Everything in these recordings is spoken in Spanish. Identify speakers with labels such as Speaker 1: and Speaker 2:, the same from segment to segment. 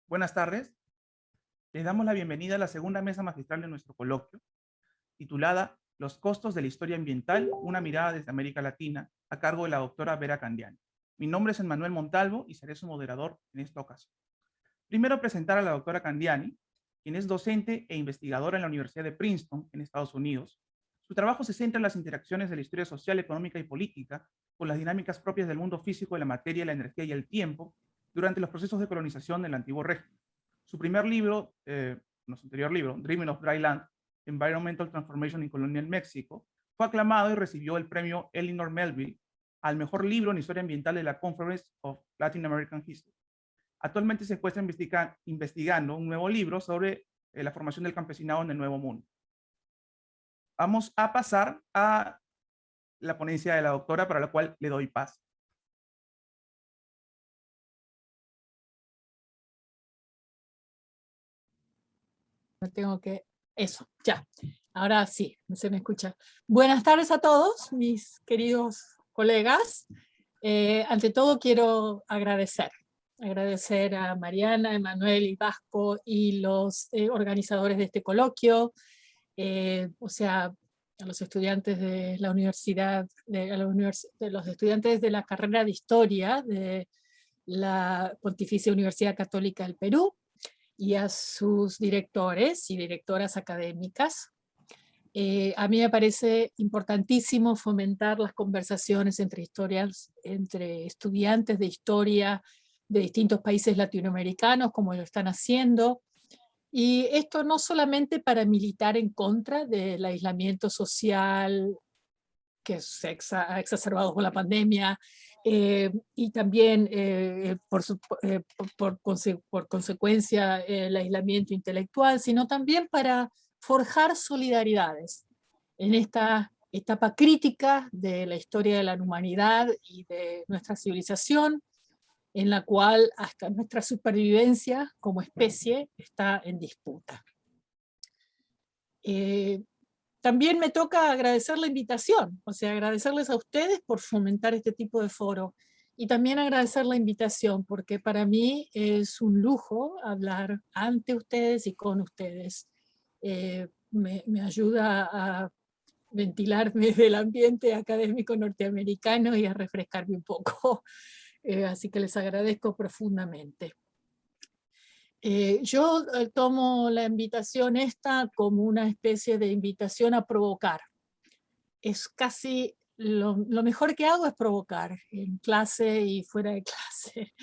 Speaker 1: Buenas tardes. Les damos la bienvenida a la segunda mesa magistral de nuestro coloquio, titulada Los costos de la historia ambiental, una mirada desde América Latina, a cargo de la doctora Vera Candiani. Mi nombre es Emmanuel Montalvo y seré su moderador en esta ocasión. Primero presentar a la doctora Candiani, quien es docente e investigadora en la Universidad de Princeton, en Estados Unidos. Su trabajo se centra en las interacciones de la historia social, económica y política con las dinámicas propias del mundo físico de la materia, la energía y el tiempo durante los procesos de colonización del antiguo régimen. Su primer libro, nuestro anterior libro, Dreaming of Dry Land, Environmental Transformation in Colonial Mexico, fue aclamado y recibió el premio Eleanor Melville al mejor libro en historia ambiental de la Conference of Latin American History. Actualmente se encuentra investigando un nuevo libro sobre la formación del campesinado en el Nuevo Mundo. Vamos a pasar a la ponencia de la doctora, para la cual le doy paso.
Speaker 2: Tengo que... Eso, ya. Ahora sí, se me escucha. Buenas tardes a todos, mis queridos colegas. Ante todo quiero agradecer a Mariana, Emanuel y Vasco y los organizadores de este coloquio, o sea, a los estudiantes de la universidad, de los estudiantes de la carrera de Historia de la Pontificia Universidad Católica del Perú, y a sus directores y directoras académicas. A mí me parece importantísimo fomentar las conversaciones entre estudiantes de historia de distintos países latinoamericanos, como lo están haciendo, y esto no solamente para militar en contra del aislamiento social que se ha exacerbado con la pandemia, y también por consecuencia el aislamiento intelectual, sino también para forjar solidaridades en esta etapa crítica de la historia de la humanidad y de nuestra civilización, en la cual hasta nuestra supervivencia como especie está en disputa. También me toca agradecer la invitación, o sea, agradecerles a ustedes por fomentar este tipo de foro, y también agradecer la invitación, porque para mí es un lujo hablar ante ustedes y con ustedes. Me ayuda a ventilarme del ambiente académico norteamericano y a refrescarme un poco. Así que les agradezco profundamente. Yo tomo la invitación esta como una especie de invitación a provocar. Es casi lo mejor que hago es provocar, en clase y fuera de clase.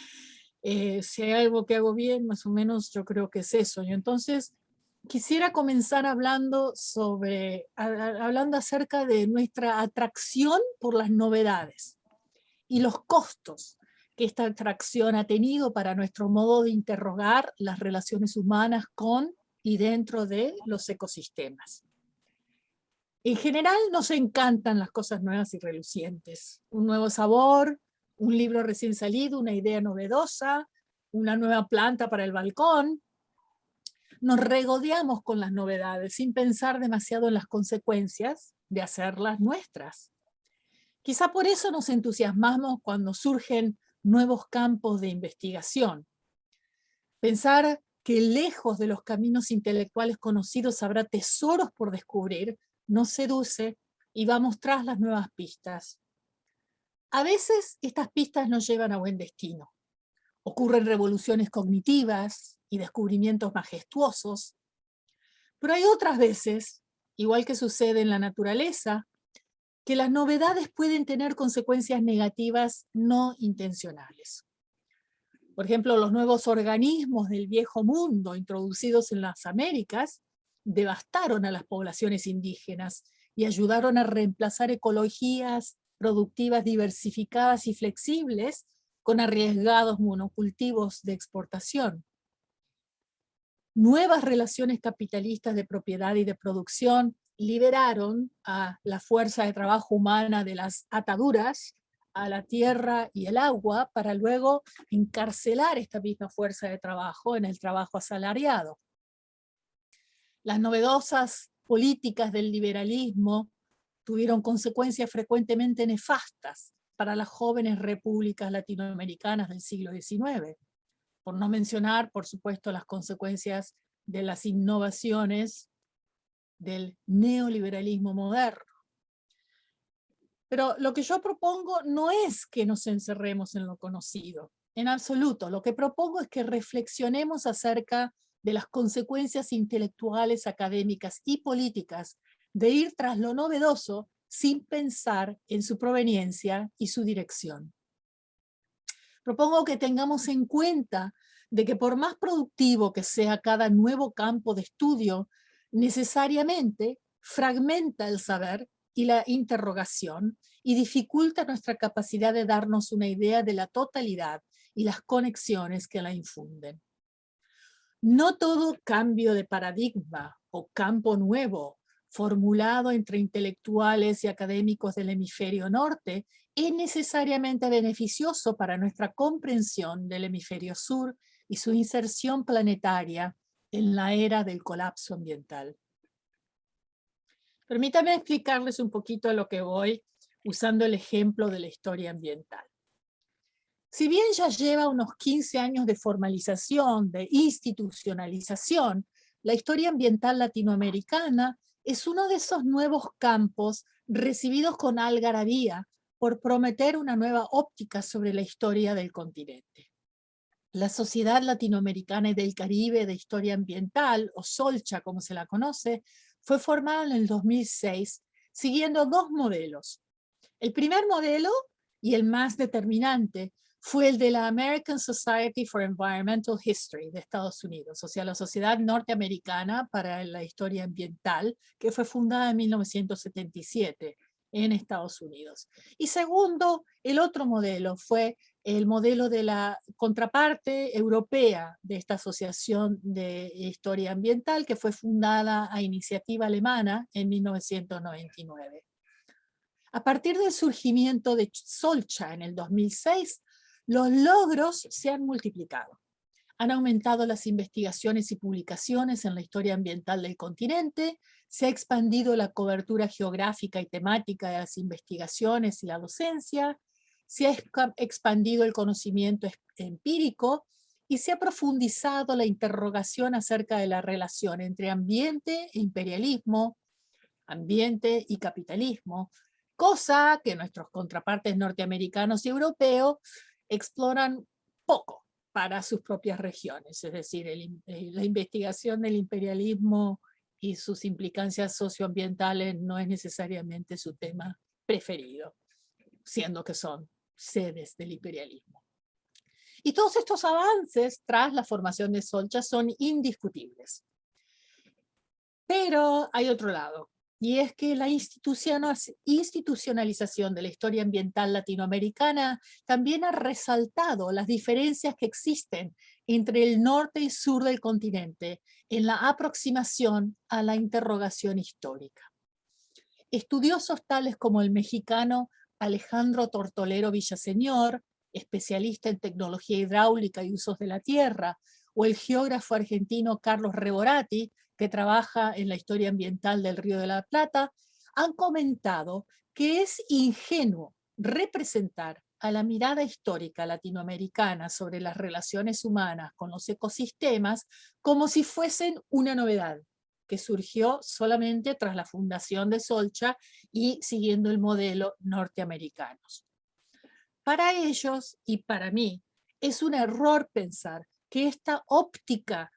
Speaker 2: Si hay algo que hago bien, más o menos yo creo que es eso. Y entonces quisiera comenzar hablando hablando acerca de nuestra atracción por las novedades y los costos que esta atracción ha tenido para nuestro modo de interrogar las relaciones humanas con y dentro de los ecosistemas. En general nos encantan las cosas nuevas y relucientes. Un nuevo sabor, un libro recién salido, una idea novedosa, una nueva planta para el balcón. Nos regodeamos con las novedades sin pensar demasiado en las consecuencias de hacerlas nuestras. Quizá por eso nos entusiasmamos cuando surgen nuevos campos de investigación. Pensar que lejos de los caminos intelectuales conocidos habrá tesoros por descubrir nos seduce y vamos tras las nuevas pistas. A veces estas pistas nos llevan a buen destino. Ocurren revoluciones cognitivas y descubrimientos majestuosos, pero hay otras veces, igual que sucede en la naturaleza, que las novedades pueden tener consecuencias negativas no intencionales. Por ejemplo, los nuevos organismos del viejo mundo introducidos en las Américas devastaron a las poblaciones indígenas y ayudaron a reemplazar ecologías productivas diversificadas y flexibles con arriesgados monocultivos de exportación. Nuevas relaciones capitalistas de propiedad y de producción liberaron a la fuerza de trabajo humana de las ataduras a la tierra y el agua para luego encarcelar esta misma fuerza de trabajo en el trabajo asalariado. Las novedosas políticas del liberalismo tuvieron consecuencias frecuentemente nefastas para las jóvenes repúblicas latinoamericanas del siglo XIX. por no mencionar, por supuesto, las consecuencias de las innovaciones del neoliberalismo moderno. Pero lo que yo propongo no es que nos encerremos en lo conocido, en absoluto. Lo que propongo es que reflexionemos acerca de las consecuencias intelectuales, académicas y políticas de ir tras lo novedoso sin pensar en su proveniencia y su dirección. Propongo que tengamos en cuenta de que por más productivo que sea cada nuevo campo de estudio, necesariamente fragmenta el saber y la interrogación y dificulta nuestra capacidad de darnos una idea de la totalidad y las conexiones que la infunden. No todo cambio de paradigma o campo nuevo formulado entre intelectuales y académicos del hemisferio norte es necesariamente beneficioso para nuestra comprensión del hemisferio sur y su inserción planetaria en la era del colapso ambiental. Permítame explicarles un poquito a lo que voy usando el ejemplo de la historia ambiental. Si bien ya lleva unos 15 años de formalización, de institucionalización, la historia ambiental latinoamericana es uno de esos nuevos campos recibidos con algarabía por prometer una nueva óptica sobre la historia del continente. La Sociedad Latinoamericana y del Caribe de Historia Ambiental, o SOLCHA como se la conoce, fue formada en el 2006 siguiendo dos modelos. El primer modelo, y el más determinante, fue el de la American Society for Environmental History de Estados Unidos, o sea, la Sociedad Norteamericana para la Historia Ambiental, que fue fundada en 1977 en Estados Unidos. Y segundo, el otro modelo fue el modelo de la contraparte europea de esta Asociación de Historia Ambiental, que fue fundada a iniciativa alemana en 1999. A partir del surgimiento de SOLCHA en el 2006, los logros se han multiplicado. Han aumentado las investigaciones y publicaciones en la historia ambiental del continente, se ha expandido la cobertura geográfica y temática de las investigaciones y la docencia, se ha expandido el conocimiento empírico y se ha profundizado la interrogación acerca de la relación entre ambiente e imperialismo, ambiente y capitalismo, cosa que nuestros contrapartes norteamericanos y europeos exploran poco para sus propias regiones, es decir, la investigación del imperialismo y sus implicancias socioambientales no es necesariamente su tema preferido, siendo que son sedes del imperialismo. Y todos estos avances tras la formación de SOLCHA son indiscutibles. Pero hay otro lado, y es que la institucionalización de la historia ambiental latinoamericana también ha resaltado las diferencias que existen entre el norte y sur del continente en la aproximación a la interrogación histórica. Estudiosos tales como el mexicano Alejandro Tortolero Villaseñor, especialista en tecnología hidráulica y usos de la tierra, o el geógrafo argentino Carlos Reborati, que trabaja en la historia ambiental del Río de la Plata, han comentado que es ingenuo representar a la mirada histórica latinoamericana sobre las relaciones humanas con los ecosistemas como si fuesen una novedad que surgió solamente tras la fundación de SOLCHA y siguiendo el modelo norteamericano. Para ellos y para mí es un error pensar que esta óptica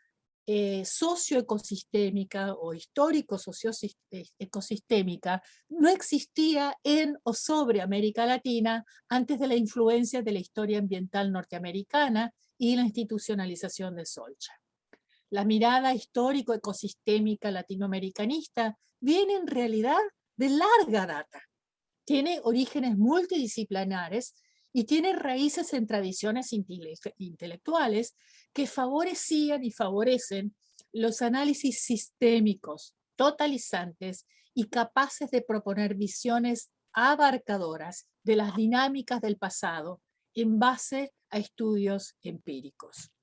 Speaker 2: socioecosistémica o histórico-socioecosistémica no existía en o sobre América Latina antes de la influencia de la historia ambiental norteamericana y la institucionalización de SOLCHA. La mirada histórico-ecosistémica latinoamericanista viene en realidad de larga data. Tiene orígenes multidisciplinares y tiene raíces en tradiciones intelectuales que favorecían y favorecen los análisis sistémicos, totalizantes y capaces de proponer visiones abarcadoras de las dinámicas del pasado en base a estudios empíricos.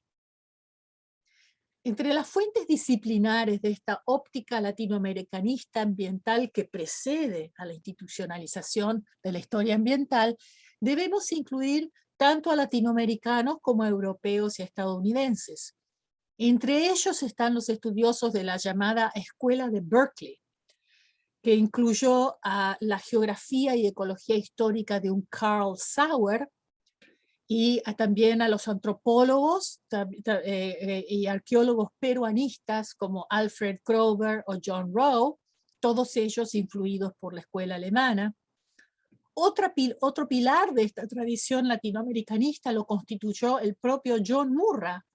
Speaker 2: Entre las fuentes disciplinares de esta óptica latinoamericanista ambiental que precede a la institucionalización de la historia ambiental, debemos incluir tanto a latinoamericanos como a europeos y a estadounidenses. Entre ellos están los estudiosos de la llamada Escuela de Berkeley, que incluyó a la geografía y ecología histórica de un Carl Sauer, y también a los antropólogos y arqueólogos peruanistas como Alfred Kroeber o John Rowe, todos ellos influidos por la escuela alemana. Otro pilar de esta tradición latinoamericanista lo constituyó el propio John Murra,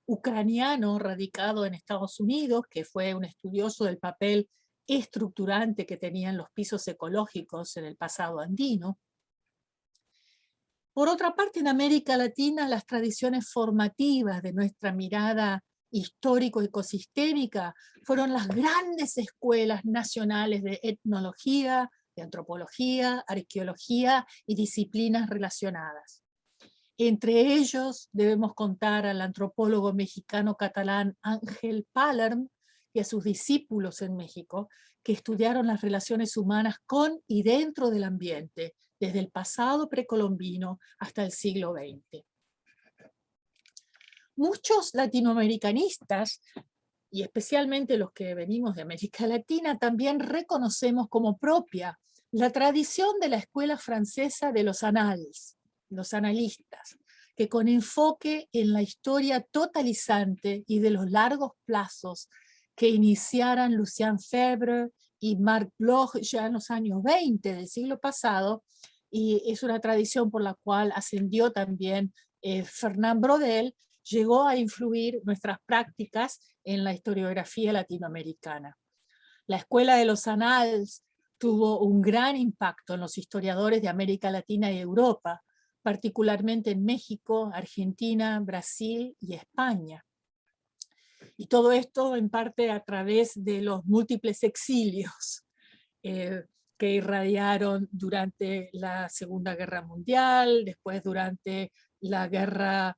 Speaker 2: ucraniano radicado en Estados Unidos, que fue un estudioso del papel estructurante que tenían los pisos ecológicos en el pasado andino. Por otra parte, en América Latina, las tradiciones formativas de nuestra mirada histórico-ecosistémica fueron las grandes escuelas nacionales de etnología, de antropología, arqueología y disciplinas relacionadas. Entre ellos debemos contar al antropólogo mexicano-catalán Ángel Palerm y a sus discípulos en México, que estudiaron las relaciones humanas con y dentro del ambiente, desde el pasado precolombino hasta el siglo XX. Muchos latinoamericanistas, y especialmente los que venimos de América Latina, también reconocemos como propia la tradición de la escuela francesa de los annales, los analistas, que con enfoque en la historia totalizante y de los largos plazos que iniciaran Lucien Febvre y Marc Bloch ya en los años 20 del siglo pasado, y es una tradición por la cual ascendió también Fernand Braudel, llegó a influir nuestras prácticas en la historiografía latinoamericana. La Escuela de los Annales tuvo un gran impacto en los historiadores de América Latina y Europa, particularmente en México, Argentina, Brasil y España. Y todo esto en parte a través de los múltiples exilios que irradiaron durante la Segunda Guerra Mundial, después durante la Guerra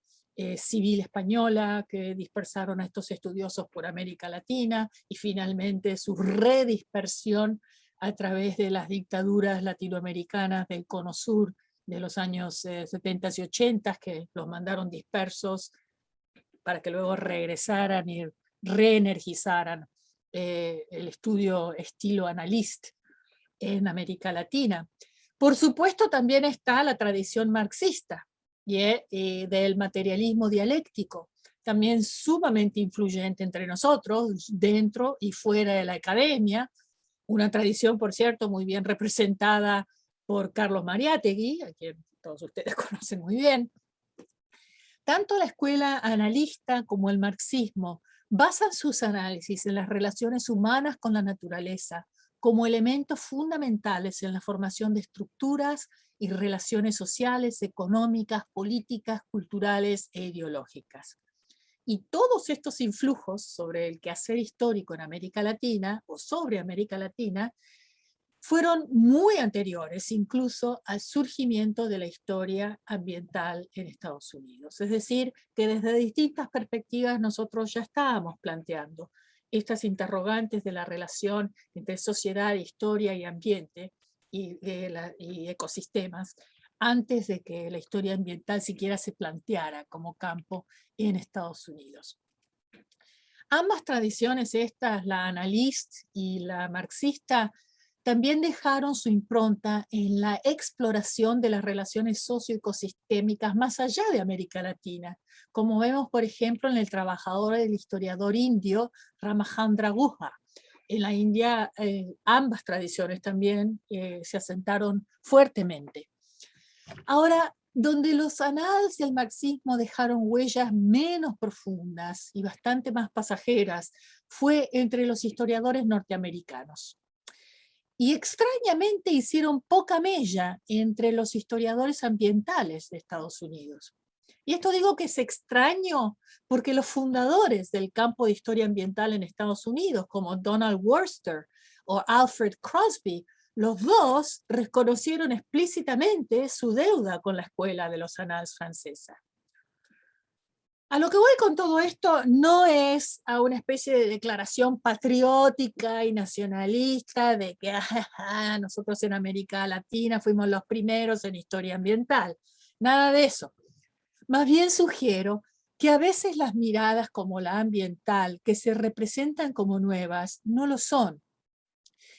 Speaker 2: Civil Española, que dispersaron a estos estudiosos por América Latina, y finalmente su redispersión a través de las dictaduras latinoamericanas del Cono Sur de los años 70 y 80, que los mandaron dispersos para que luego regresaran y reenergizaran el estudio estilo analista en América Latina. Por supuesto, también está la tradición marxista y del materialismo dialéctico, también sumamente influyente entre nosotros, dentro y fuera de la academia, una tradición, por cierto, muy bien representada por Carlos Mariátegui, a quien todos ustedes conocen muy bien. Tanto la escuela analista como el marxismo basan sus análisis en las relaciones humanas con la naturaleza, como elementos fundamentales en la formación de estructuras y relaciones sociales, económicas, políticas, culturales e ideológicas. Y todos estos influjos sobre el quehacer histórico en América Latina, o sobre América Latina, fueron muy anteriores incluso al surgimiento de la historia ambiental en Estados Unidos. Es decir, que desde distintas perspectivas nosotros ya estábamos planteando estas interrogantes de la relación entre sociedad, historia y ambiente y ecosistemas antes de que la historia ambiental siquiera se planteara como campo en Estados Unidos. Ambas tradiciones, estas, la analista y la marxista, también dejaron su impronta en la exploración de las relaciones socioecosistémicas más allá de América Latina, como vemos, por ejemplo, en el trabajador del historiador indio Ramachandra Guha. En la India, ambas tradiciones también se asentaron fuertemente. Ahora, donde los annales y el marxismo dejaron huellas menos profundas y bastante más pasajeras, fue entre los historiadores norteamericanos. Y extrañamente hicieron poca mella entre los historiadores ambientales de Estados Unidos. Y esto digo que es extraño porque los fundadores del campo de historia ambiental en Estados Unidos, como Donald Worster o Alfred Crosby, los dos reconocieron explícitamente su deuda con la escuela de los Annales francesa. A lo que voy con todo esto no es a una especie de declaración patriótica y nacionalista de que nosotros en América Latina fuimos los primeros en historia ambiental. Nada de eso. Más bien sugiero que a veces las miradas como la ambiental, que se representan como nuevas, no lo son.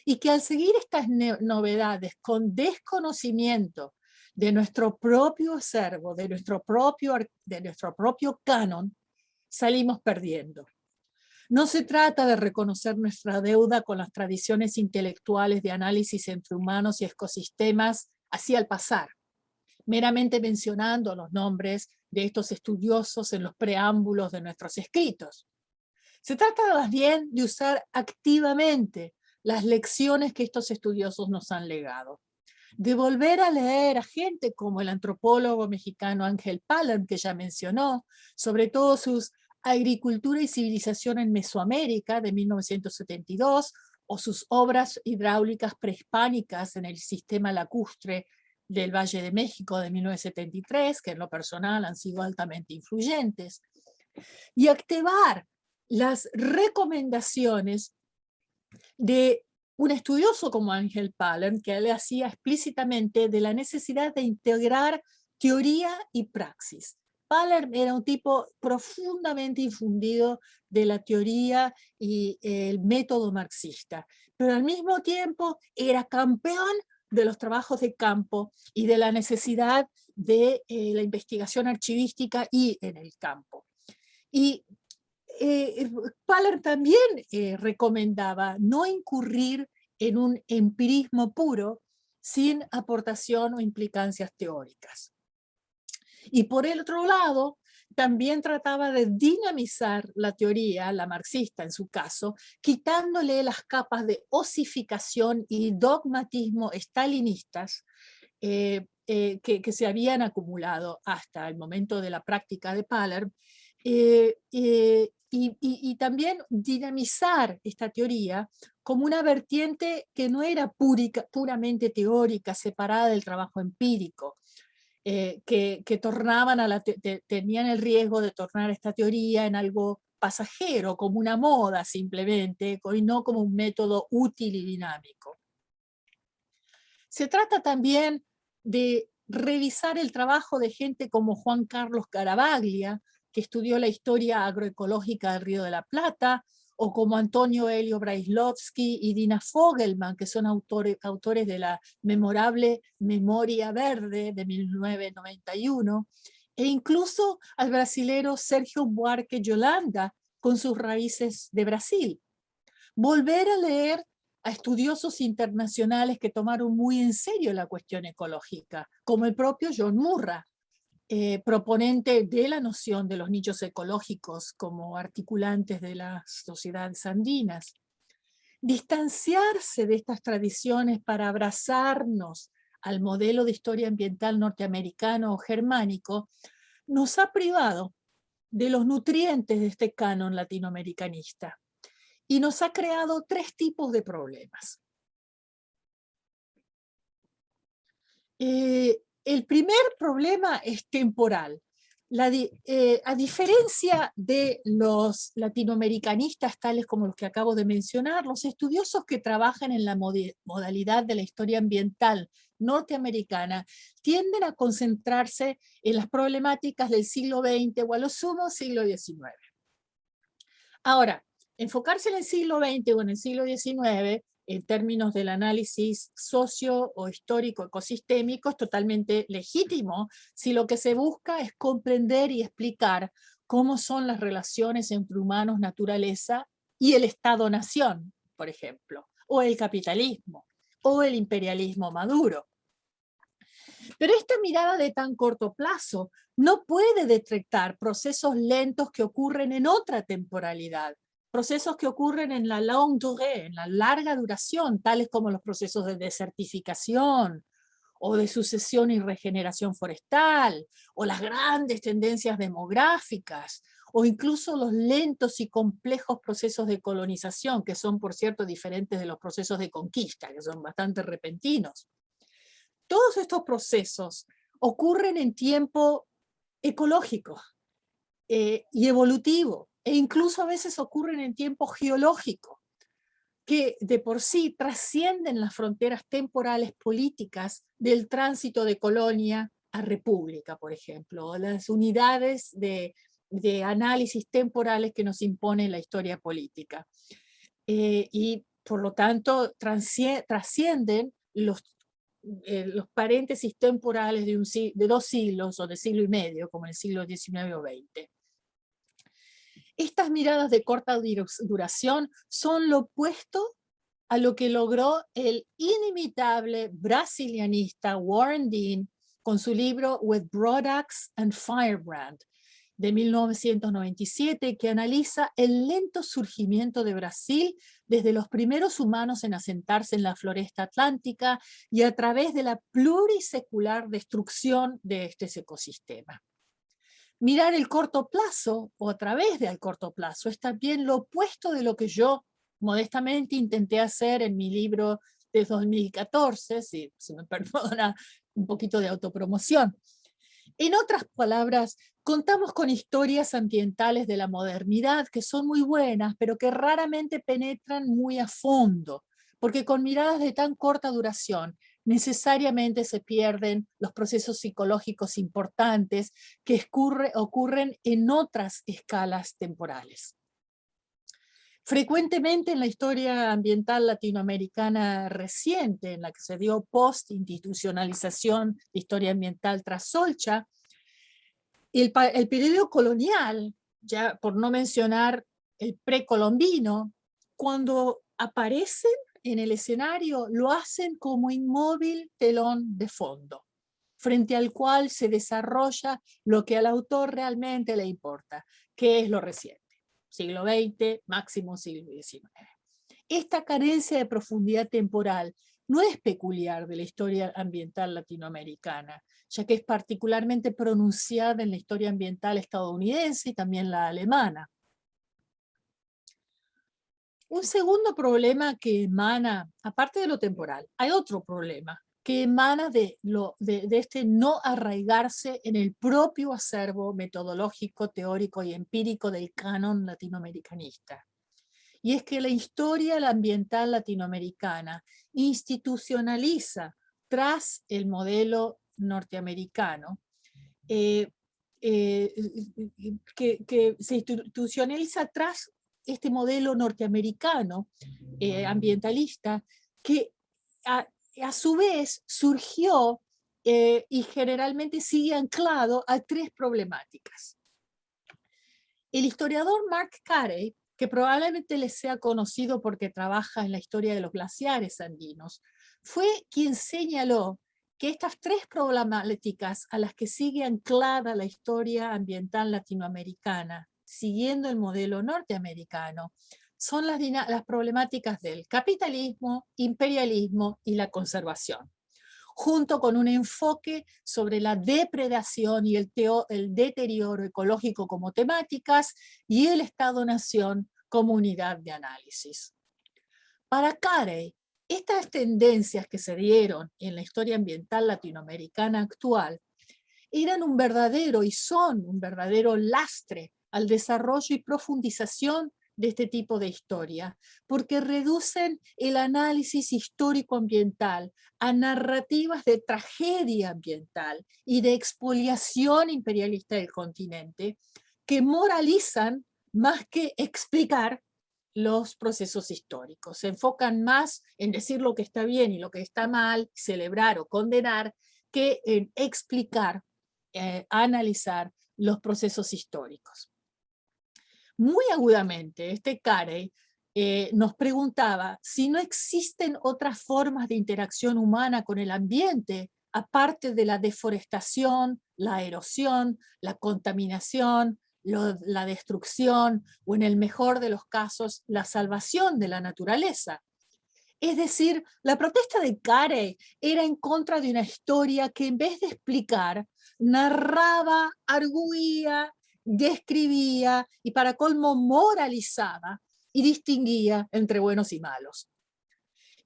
Speaker 2: Y que al seguir estas novedades con desconocimiento de nuestro propio acervo, de nuestro propio canon, salimos perdiendo. No se trata de reconocer nuestra deuda con las tradiciones intelectuales de análisis entre humanos y ecosistemas así al pasar, meramente mencionando los nombres de estos estudiosos en los preámbulos de nuestros escritos. Se trata más bien de usar activamente las lecciones que estos estudiosos nos han legado, de volver a leer a gente como el antropólogo mexicano Ángel Palerm, que ya mencionó, sobre todo sus Agricultura y civilización en Mesoamérica de 1972, o sus obras hidráulicas prehispánicas en el sistema lacustre del Valle de México de 1973, que en lo personal han sido altamente influyentes, y activar las recomendaciones de un estudioso como Ángel Palerm, que le hacía explícitamente de la necesidad de integrar teoría y praxis. Palerm era un tipo profundamente infundido de la teoría y el método marxista, pero al mismo tiempo era campeón de los trabajos de campo y de la necesidad de la investigación archivística y en el campo. Y Paler también recomendaba no incurrir en un empirismo puro sin aportación o implicancias teóricas. Y por el otro lado, también trataba de dinamizar la teoría, la marxista en su caso, quitándole las capas de osificación y dogmatismo stalinistas que se habían acumulado hasta el momento de la práctica de Palerm, y también dinamizar esta teoría como una vertiente que no era puramente teórica, separada del trabajo empírico, que tornaban tenían el riesgo de tornar esta teoría en algo pasajero, como una moda simplemente, y no como un método útil y dinámico. Se trata también de revisar el trabajo de gente como Juan Carlos Caravaglia, que estudió la historia agroecológica del Río de la Plata, o como Antonio Helio Brailovsky y Dina Fogelman, que son autores de la memorable Memoria Verde de 1991, e incluso al brasilero Sergio Buarque Yolanda, con sus raíces de Brasil. Volver a leer a estudiosos internacionales que tomaron muy en serio la cuestión ecológica, como el propio John Murray, proponente de la noción de los nichos ecológicos como articulantes de las sociedades andinas. Distanciarse de estas tradiciones para abrazarnos al modelo de historia ambiental norteamericano o germánico nos ha privado de los nutrientes de este canon latinoamericanista y nos ha creado tres tipos de problemas. El primer problema es temporal. A diferencia de los latinoamericanistas tales como los que acabo de mencionar, los estudiosos que trabajan en la modalidad de la historia ambiental norteamericana tienden a concentrarse en las problemáticas del siglo XX o a lo sumo siglo XIX. Ahora, enfocarse en el siglo XX o en el siglo XIX en términos del análisis socio o histórico ecosistémico es totalmente legítimo si lo que se busca es comprender y explicar cómo son las relaciones entre humanos, naturaleza y el Estado-nación, por ejemplo, o el capitalismo, o el imperialismo maduro. Pero esta mirada de tan corto plazo no puede detectar procesos lentos que ocurren en otra temporalidad, procesos que ocurren en la longue durée, en la larga duración, tales como los procesos de desertificación o de sucesión y regeneración forestal, o las grandes tendencias demográficas, o incluso los lentos y complejos procesos de colonización, que son, por cierto, diferentes de los procesos de conquista, que son bastante repentinos. Todos estos procesos ocurren en tiempo ecológico y evolutivo, e incluso a veces ocurren en tiempo geológico, que de por sí trascienden las fronteras temporales políticas del tránsito de colonia a república, por ejemplo, o las unidades de análisis temporales que nos impone la historia política. Y por lo tanto trascienden los paréntesis temporales de 2 siglos o de siglo y medio, como en el siglo XIX o XX. Estas miradas de corta duración son lo opuesto a lo que logró el inimitable brasilianista Warren Dean con su libro With Broad Axe and Firebrand de 1997, que analiza el lento surgimiento de Brasil desde los primeros humanos en asentarse en la floresta atlántica y a través de la plurisecular destrucción de este ecosistema. Mirar el corto plazo o a través del corto plazo es también lo opuesto de lo que yo modestamente intenté hacer en mi libro de 2014, si me perdona un poquito de autopromoción. En otras palabras, contamos con historias ambientales de la modernidad que son muy buenas, pero que raramente penetran muy a fondo, porque con miradas de tan corta duración necesariamente se pierden los procesos psicológicos importantes que ocurren en otras escalas temporales. Frecuentemente en la historia ambiental latinoamericana reciente, en la que se dio post-institucionalización de historia ambiental tras Solcha, el periodo colonial, ya por no mencionar el precolombino, cuando aparecen en el escenario lo hacen como inmóvil telón de fondo, frente al cual se desarrolla lo que al autor realmente le importa, que es lo reciente. Siglo XX, máximo siglo XIX. Esta carencia de profundidad temporal no es peculiar de la historia ambiental latinoamericana, ya que es particularmente pronunciada en la historia ambiental estadounidense y también la alemana. Un segundo problema que emana, aparte de lo temporal, hay otro problema que emana de este no arraigarse en el propio acervo metodológico, teórico y empírico del canon latinoamericanista. Y es que la historia ambiental latinoamericana institucionaliza tras el modelo norteamericano, que se institucionaliza tras este modelo norteamericano ambientalista que a su vez surgió y generalmente sigue anclado a 3 problemáticas. El historiador Mark Carey, que probablemente les sea conocido porque trabaja en la historia de los glaciares andinos, fue quien señaló que estas 3 problemáticas a las que sigue anclada la historia ambiental latinoamericana, siguiendo el modelo norteamericano, son las problemáticas del capitalismo, imperialismo y la conservación, junto con un enfoque sobre la depredación y el deterioro ecológico como temáticas y el Estado-nación como unidad de análisis. Para Carey, estas tendencias que se dieron en la historia ambiental latinoamericana actual eran un verdadero y son un verdadero lastre al desarrollo y profundización de este tipo de historia, porque reducen el análisis histórico-ambiental a narrativas de tragedia ambiental y de expoliación imperialista del continente, que moralizan más que explicar los procesos históricos. Se enfocan más en decir lo que está bien y lo que está mal, celebrar o condenar, que en explicar, analizar los procesos históricos. Muy agudamente, Carey nos preguntaba si no existen otras formas de interacción humana con el ambiente, aparte de la deforestación, la erosión, la contaminación, la destrucción, o en el mejor de los casos, la salvación de la naturaleza. Es decir, la protesta de Carey era en contra de una historia que en vez de explicar, narraba, arguía, describía y para colmo moralizaba y distinguía entre buenos y malos.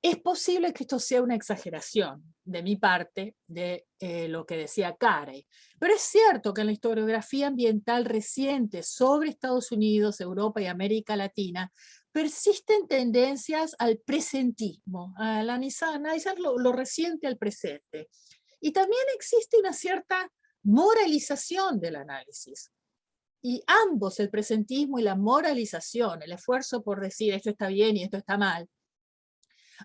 Speaker 2: Es posible que esto sea una exageración de mi parte de lo que decía Carey, pero es cierto que en la historiografía ambiental reciente sobre Estados Unidos, Europa y América Latina persisten tendencias al presentismo, a analizar lo reciente al presente. Y también existe una cierta moralización del análisis. Y ambos, el presentismo y la moralización, el esfuerzo por decir esto está bien y esto está mal,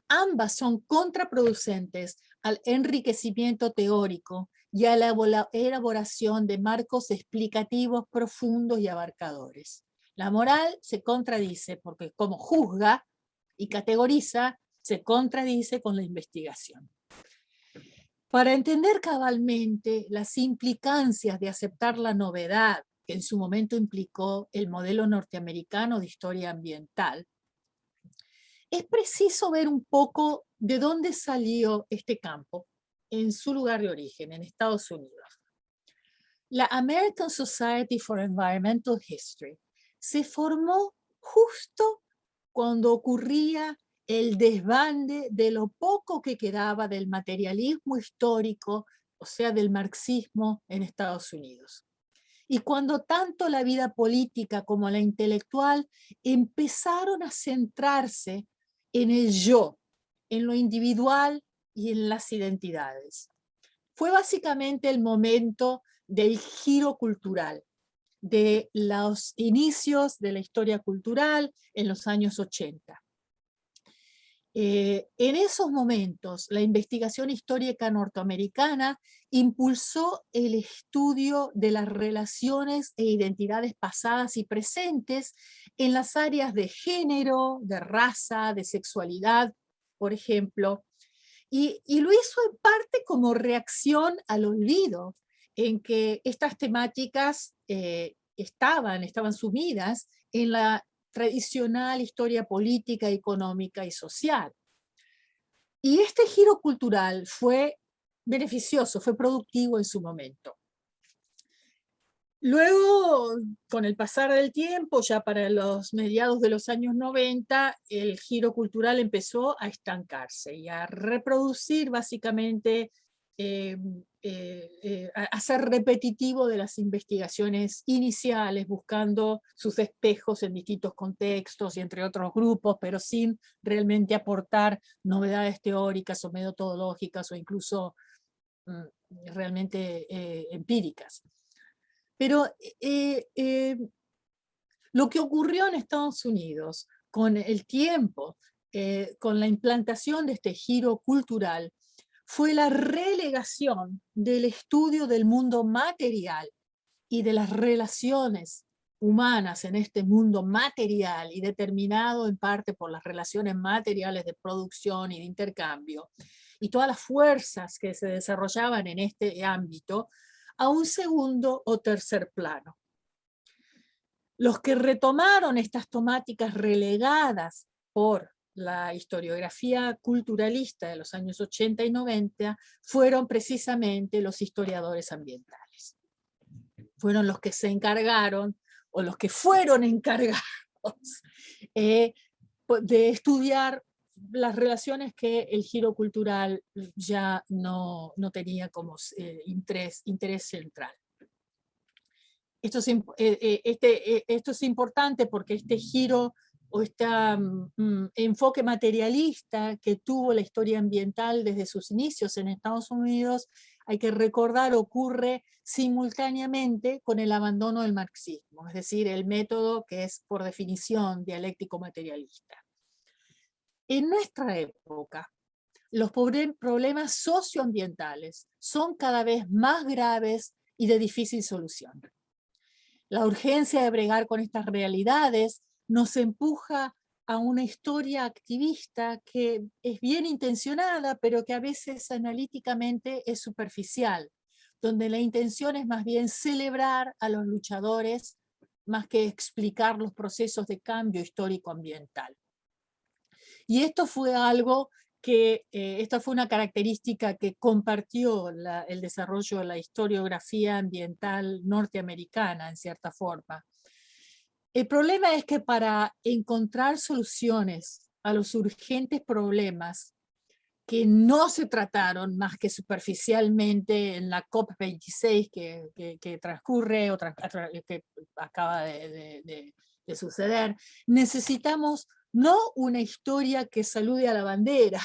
Speaker 2: ambas son contraproducentes al enriquecimiento teórico y a la elaboración de marcos explicativos profundos y abarcadores. La moral se contradice porque como juzga y categoriza, se contradice con la investigación. Para entender cabalmente las implicancias de aceptar la novedad que en su momento implicó el modelo norteamericano de historia ambiental, es preciso ver un poco de dónde salió este campo en su lugar de origen, en Estados Unidos. La American Society for Environmental History se formó justo cuando ocurría el desbande de lo poco que quedaba del materialismo histórico, o sea, del marxismo en Estados Unidos. Y cuando tanto la vida política como la intelectual empezaron a centrarse en el yo, en lo individual y en las identidades. Fue básicamente el momento del giro cultural, de los inicios de la historia cultural en los años 80. En esos momentos, la investigación histórica norteamericana impulsó el estudio de las relaciones e identidades pasadas y presentes en las áreas de género, de raza, de sexualidad, por ejemplo, y lo hizo en parte como reacción al olvido en que estas temáticas estaban sumidas en la tradicional historia política, económica y social. Y este giro cultural fue beneficioso, fue productivo en su momento. Luego, con el pasar del tiempo, ya para los mediados de los años 90, el giro cultural empezó a estancarse y a reproducir básicamente, a ser repetitivo de las investigaciones iniciales, buscando sus espejos en distintos contextos y entre otros grupos, pero sin realmente aportar novedades teóricas o metodológicas o incluso realmente empíricas. Pero lo que ocurrió en Estados Unidos con el tiempo, con la implantación de este giro cultural, fue la relegación del estudio del mundo material y de las relaciones humanas en este mundo material y determinado en parte por las relaciones materiales de producción y de intercambio y todas las fuerzas que se desarrollaban en este ámbito a un segundo o tercer plano. Los que retomaron estas temáticas relegadas por la historiografía culturalista de los años 80 y 90 fueron precisamente los historiadores ambientales. Fueron los que se encargaron, o los que fueron encargados, de estudiar las relaciones que el giro cultural ya no tenía como interés central. Esto es importante porque este giro o este enfoque materialista que tuvo la historia ambiental desde sus inicios en Estados Unidos, hay que recordar, ocurre simultáneamente con el abandono del marxismo, es decir, el método que es por definición dialéctico materialista. En nuestra época, los problemas socioambientales son cada vez más graves y de difícil solución. La urgencia de bregar con estas realidades nos empuja a una historia activista que es bien intencionada, pero que a veces analíticamente es superficial, donde la intención es más bien celebrar a los luchadores más que explicar los procesos de cambio histórico-ambiental. Y esto fue algo que, esta fue una característica que compartió el desarrollo de la historiografía ambiental norteamericana, en cierta forma. El problema es que para encontrar soluciones a los urgentes problemas que no se trataron más que superficialmente en la COP26 que transcurre o que acaba de suceder, necesitamos no una historia que salude a la bandera,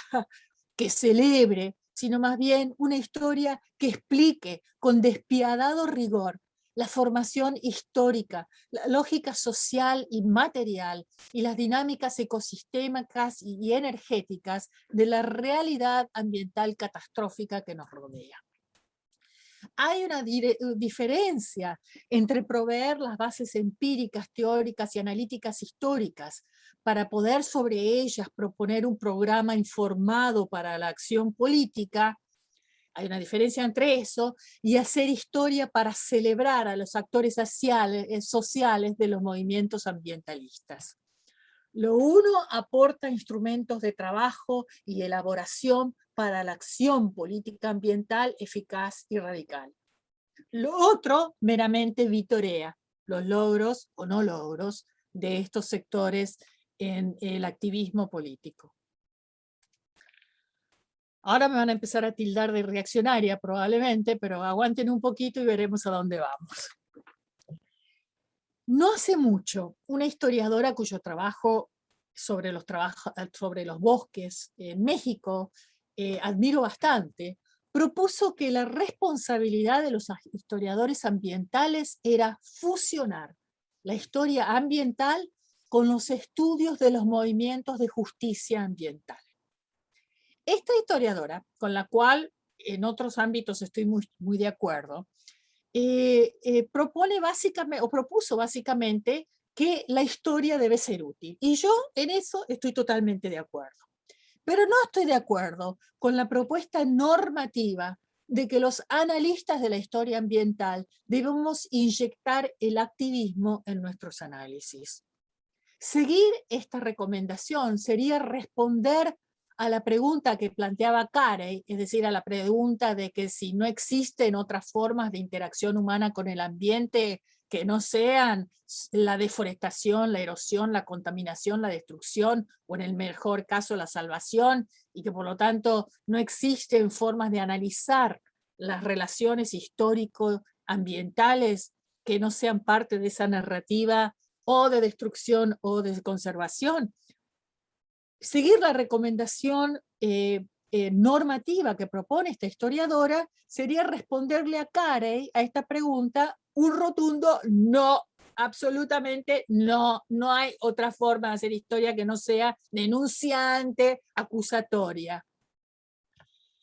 Speaker 2: que celebre sino más bien una historia que explique con despiadado rigor la formación histórica, la lógica social y material y las dinámicas ecosistémicas y energéticas de la realidad ambiental catastrófica que nos rodea. Hay una diferencia entre proveer las bases empíricas, teóricas y analíticas históricas para poder sobre ellas proponer un programa informado para la acción política. Hay una diferencia entre eso y hacer historia para celebrar a los actores sociales de los movimientos ambientalistas. Lo uno aporta instrumentos de trabajo y elaboración para la acción política ambiental eficaz y radical. Lo otro meramente vitorea los logros o no logros de estos sectores en el activismo político. Ahora me van a empezar a tildar de reaccionaria probablemente, pero aguanten un poquito y veremos a dónde vamos. No hace mucho, una historiadora cuyo trabajo sobre los bosques en México admiro bastante, propuso que la responsabilidad de los historiadores ambientales era fusionar la historia ambiental con los estudios de los movimientos de justicia ambiental. Esta historiadora, con la cual en otros ámbitos estoy muy de acuerdo, propuso básicamente que la historia debe ser útil. Y yo en eso estoy totalmente de acuerdo. Pero no estoy de acuerdo con la propuesta normativa de que los analistas de la historia ambiental debemos inyectar el activismo en nuestros análisis. Seguir esta recomendación sería responder a la pregunta que planteaba Carey, es decir, a la pregunta de que si no existen otras formas de interacción humana con el ambiente que no sean la deforestación, la erosión, la contaminación, la destrucción, o en el mejor caso la salvación, y que por lo tanto no existen formas de analizar las relaciones histórico-ambientales que no sean parte de esa narrativa o de destrucción o de conservación. Seguir la recomendación normativa que propone esta historiadora sería responderle a Carey a esta pregunta un rotundo no, absolutamente no, no hay otra forma de hacer historia que no sea denunciante, acusatoria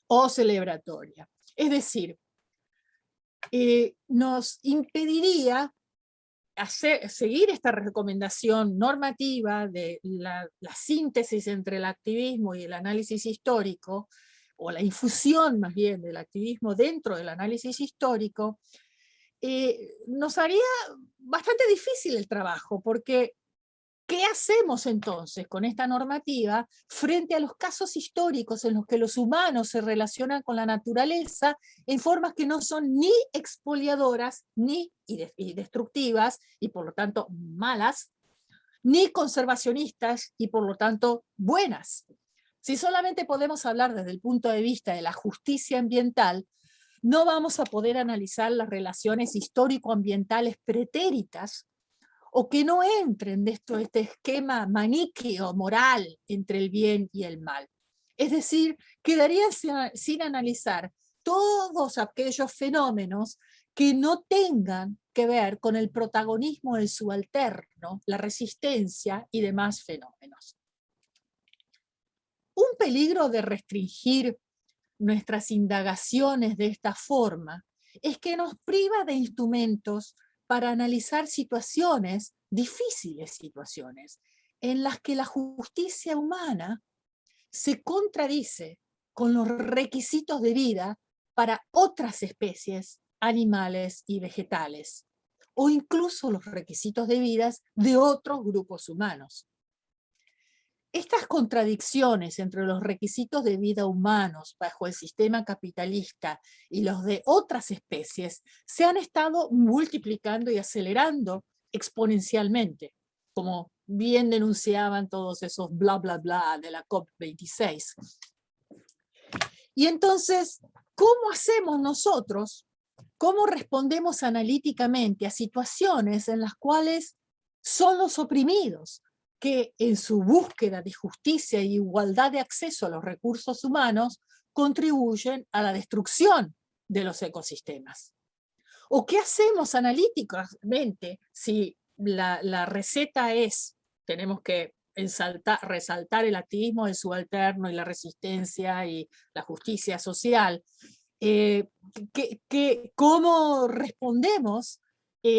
Speaker 2: o celebratoria. Es decir, nos impediría seguir esta recomendación normativa de la síntesis entre el activismo y el análisis histórico, o la infusión más bien del activismo dentro del análisis histórico, nos haría bastante difícil el trabajo, porque ¿qué hacemos entonces con esta normativa frente a los casos históricos en los que los humanos se relacionan con la naturaleza en formas que no son ni expoliadoras, ni destructivas, y por lo tanto malas, ni conservacionistas, y por lo tanto buenas? Si solamente podemos hablar desde el punto de vista de la justicia ambiental, no vamos a poder analizar las relaciones histórico-ambientales pretéritas, o que no entren de este esquema maniqueo moral entre el bien y el mal. Es decir, quedaría sin analizar todos aquellos fenómenos que no tengan que ver con el protagonismo del subalterno, la resistencia y demás fenómenos. Un peligro de restringir nuestras indagaciones de esta forma es que nos priva de instrumentos para analizar situaciones, difíciles situaciones, en las que la justicia humana se contradice con los requisitos de vida para otras especies, animales y vegetales, o incluso los requisitos de vida de otros grupos humanos. Estas contradicciones entre los requisitos de vida humanos bajo el sistema capitalista y los de otras especies se han estado multiplicando y acelerando exponencialmente, como bien denunciaban todos esos bla bla bla de la COP26. Y entonces, ¿cómo hacemos nosotros? ¿Cómo respondemos analíticamente a situaciones en las cuales son los oprimidos que en su búsqueda de justicia e igualdad de acceso a los recursos humanos contribuyen a la destrucción de los ecosistemas. ¿O qué hacemos analíticamente si la receta es, tenemos que resaltar el activismo, el subalterno y la resistencia y la justicia social? ¿Cómo respondemos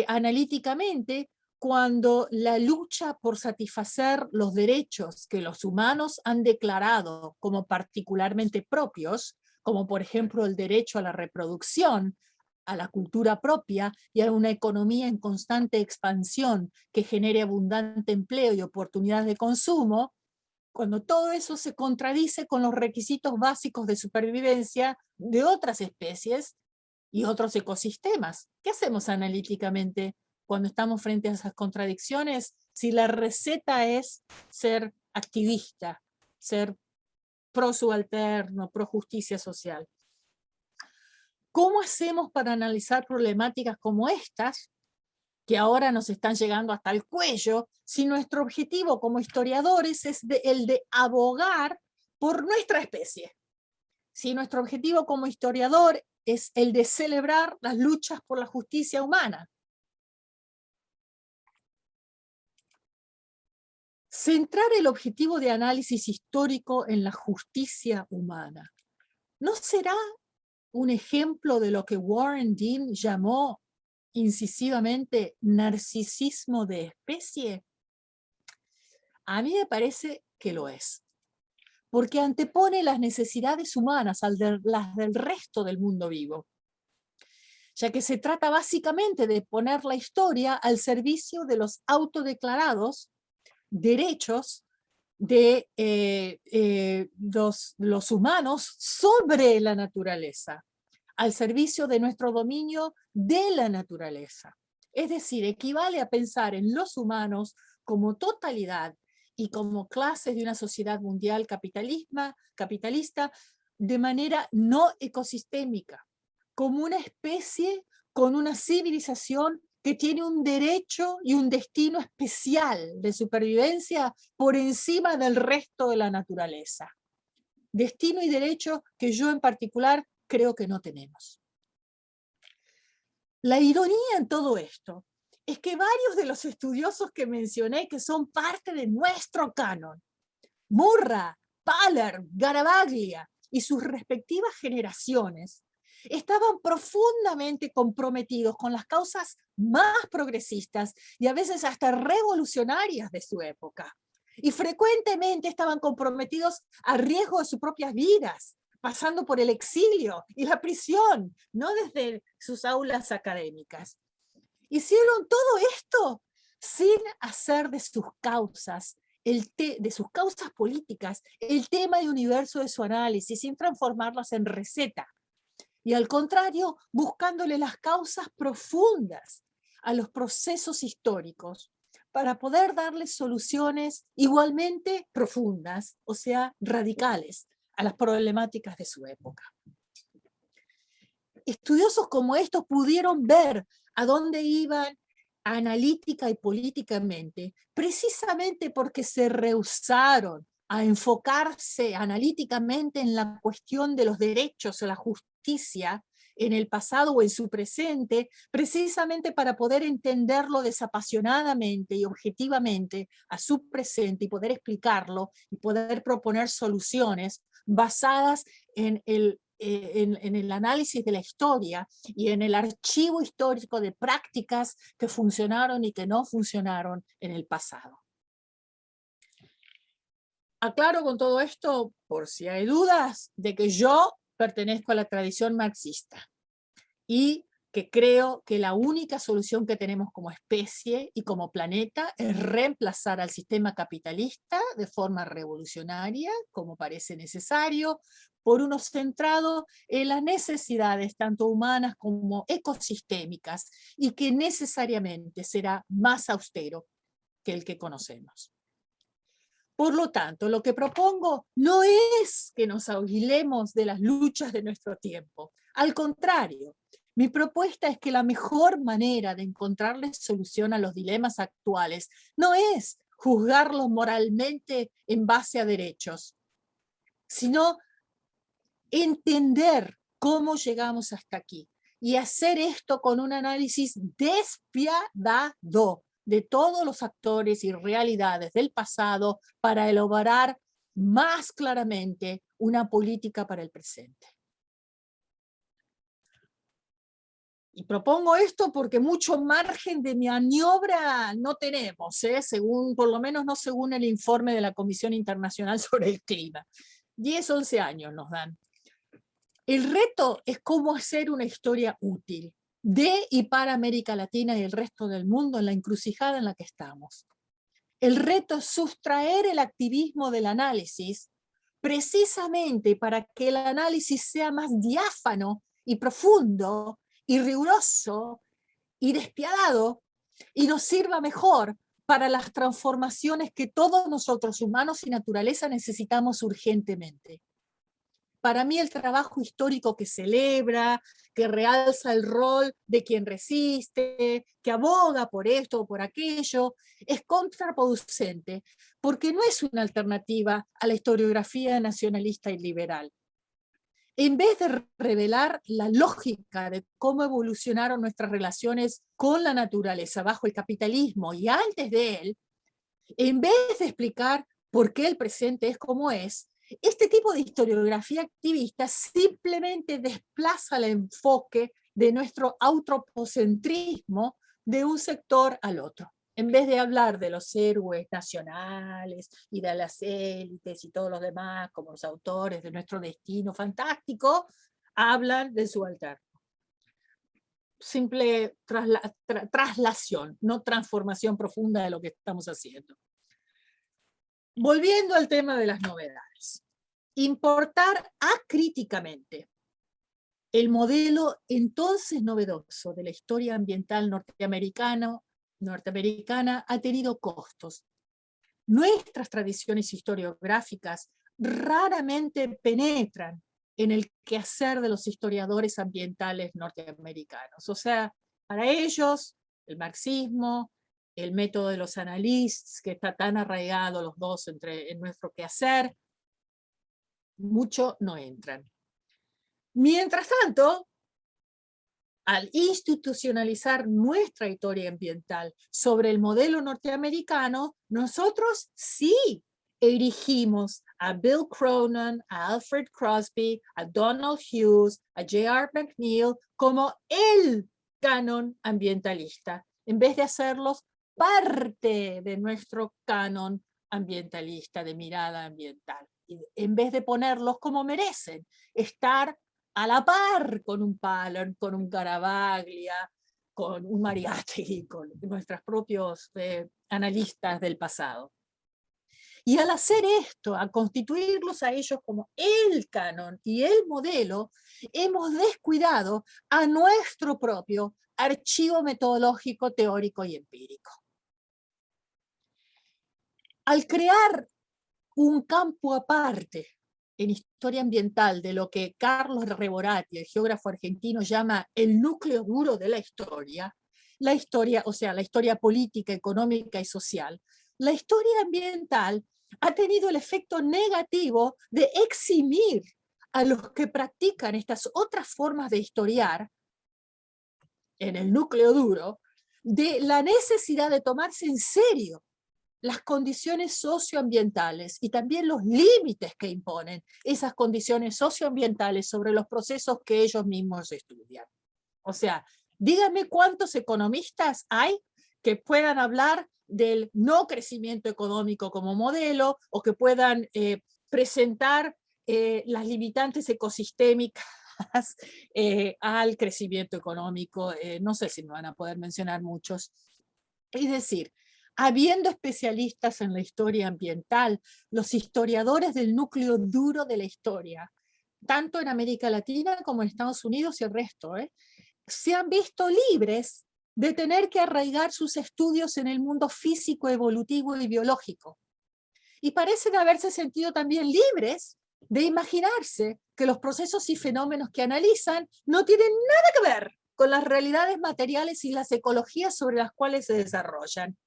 Speaker 2: analíticamente cuando la lucha por satisfacer los derechos que los humanos han declarado como particularmente propios, como por ejemplo el derecho a la reproducción, a la cultura propia y a una economía en constante expansión que genere abundante empleo y oportunidades de consumo, cuando todo eso se contradice con los requisitos básicos de supervivencia de otras especies y otros ecosistemas? ¿Qué hacemos analíticamente cuando estamos frente a esas contradicciones si la receta es ser activista, ser pro subalterno, pro justicia social? ¿Cómo hacemos para analizar problemáticas como estas, que ahora nos están llegando hasta el cuello, si nuestro objetivo como historiadores es el de abogar por nuestra especie? Si nuestro objetivo como historiador es el de celebrar las luchas por la justicia humana. Centrar el objetivo de análisis histórico en la justicia humana, ¿no será un ejemplo de lo que Warren Dean llamó incisivamente narcisismo de especie? A mí me parece que lo es, porque antepone las necesidades humanas a las del resto del mundo vivo, ya que se trata básicamente de poner la historia al servicio de los autodeclarados derechos de los humanos sobre la naturaleza, al servicio de nuestro dominio de la naturaleza. Es decir, equivale a pensar en los humanos como totalidad y como clases de una sociedad mundial capitalista de manera no ecosistémica, como una especie con una civilización que tiene un derecho y un destino especial de supervivencia por encima del resto de la naturaleza. Destino y derecho que yo en particular creo que no tenemos. La ironía en todo esto es que varios de los estudiosos que mencioné que son parte de nuestro canon, Murra, Paller, Garavaglia y sus respectivas generaciones, estaban profundamente comprometidos con las causas más progresistas y a veces hasta revolucionarias de su época. Y frecuentemente estaban comprometidos a riesgo de sus propias vidas, pasando por el exilio y la prisión, no desde sus aulas académicas. Hicieron todo esto sin hacer de sus causas políticas el tema de universo de su análisis, sin transformarlas en receta. Y al contrario, buscándole las causas profundas a los procesos históricos para poder darles soluciones igualmente profundas, o sea, radicales, a las problemáticas de su época. Estudiosos como estos pudieron ver a dónde iban analítica y políticamente, precisamente porque se rehusaron a enfocarse analíticamente en la cuestión de los derechos o la justicia en el pasado o en su presente, precisamente para poder entenderlo desapasionadamente y objetivamente a su presente y poder explicarlo y poder proponer soluciones basadas en el análisis de la historia y en el archivo histórico de prácticas que funcionaron y que no funcionaron en el pasado. Aclaro con todo esto, por si hay dudas, de que yo pertenezco a la tradición marxista y que creo que la única solución que tenemos como especie y como planeta es reemplazar al sistema capitalista de forma revolucionaria, como parece necesario, por uno centrado en las necesidades tanto humanas como ecosistémicas y que necesariamente será más austero que el que conocemos. Por lo tanto, lo que propongo no es que nos ahuyilemos de las luchas de nuestro tiempo. Al contrario, mi propuesta es que la mejor manera de encontrarle solución a los dilemas actuales no es juzgarlos moralmente en base a derechos, sino entender cómo llegamos hasta aquí y hacer esto con un análisis despiadado de todos los actores y realidades del pasado para elaborar más claramente una política para el presente. Y propongo esto porque mucho margen de maniobra no tenemos, según, por lo menos no según el informe de la Comisión Internacional sobre el Clima. 10, 11 años nos dan. El reto es cómo hacer una historia útil de y para América Latina y el resto del mundo en la encrucijada en la que estamos. El reto es sustraer el activismo del análisis precisamente para que el análisis sea más diáfano y profundo y riguroso y despiadado y nos sirva mejor para las transformaciones que todos nosotros, humanos y naturaleza, necesitamos urgentemente. Para mí el trabajo histórico que celebra, que realza el rol de quien resiste, que aboga por esto o por aquello, es contraproducente, porque no es una alternativa a la historiografía nacionalista y liberal. En vez de revelar la lógica de cómo evolucionaron nuestras relaciones con la naturaleza bajo el capitalismo y antes de él, en vez de explicar por qué el presente es como es, este tipo de historiografía activista simplemente desplaza el enfoque de nuestro antropocentrismo de un sector al otro. En vez de hablar de los héroes nacionales y de las élites y todos los demás como los autores de nuestro destino fantástico, hablan de su alterno. Simple traslación, no transformación profunda de lo que estamos haciendo. Volviendo al tema de las novedades. Importar acríticamente el modelo entonces novedoso de la historia ambiental norteamericana ha tenido costos. Nuestras tradiciones historiográficas raramente penetran en el quehacer de los historiadores ambientales norteamericanos. O sea, para ellos, el marxismo, el método de los analistas, que está tan arraigado los dos en nuestro quehacer, mucho no entran. Mientras tanto, al institucionalizar nuestra historia ambiental sobre el modelo norteamericano, nosotros sí erigimos a Bill Cronon, a Alfred Crosby, a Donald Hughes, a J.R. McNeill como el canon ambientalista, en vez de hacerlos parte de nuestro canon ambientalista, de mirada ambiental, en vez de ponerlos como merecen, estar a la par con un Pallern, con un Garavaglia, con un Mariátegui, con nuestros propios analistas del pasado. Y al hacer esto, a constituirlos a ellos como el canon y el modelo, hemos descuidado a nuestro propio archivo metodológico, teórico y empírico. Al crear un campo aparte en historia ambiental de lo que Carlos Reborati, el geógrafo argentino, llama el núcleo duro de la historia, o sea, la historia política, económica y social, la historia ambiental ha tenido el efecto negativo de eximir a los que practican estas otras formas de historiar en el núcleo duro de la necesidad de tomarse en serio las condiciones socioambientales y también los límites que imponen esas condiciones socioambientales sobre los procesos que ellos mismos estudian. O sea, díganme cuántos economistas hay que puedan hablar del no crecimiento económico como modelo o que puedan presentar las limitantes ecosistémicas al crecimiento económico. No sé si me van a poder mencionar muchos. Es decir, habiendo especialistas en la historia ambiental, los historiadores del núcleo duro de la historia, tanto en América Latina como en Estados Unidos y el resto, se han visto libres de tener que arraigar sus estudios en el mundo físico, evolutivo y biológico. Y parecen haberse sentido también libres de imaginarse que los procesos y fenómenos que analizan no tienen nada que ver con las realidades materiales y las ecologías sobre las cuales se desarrollan.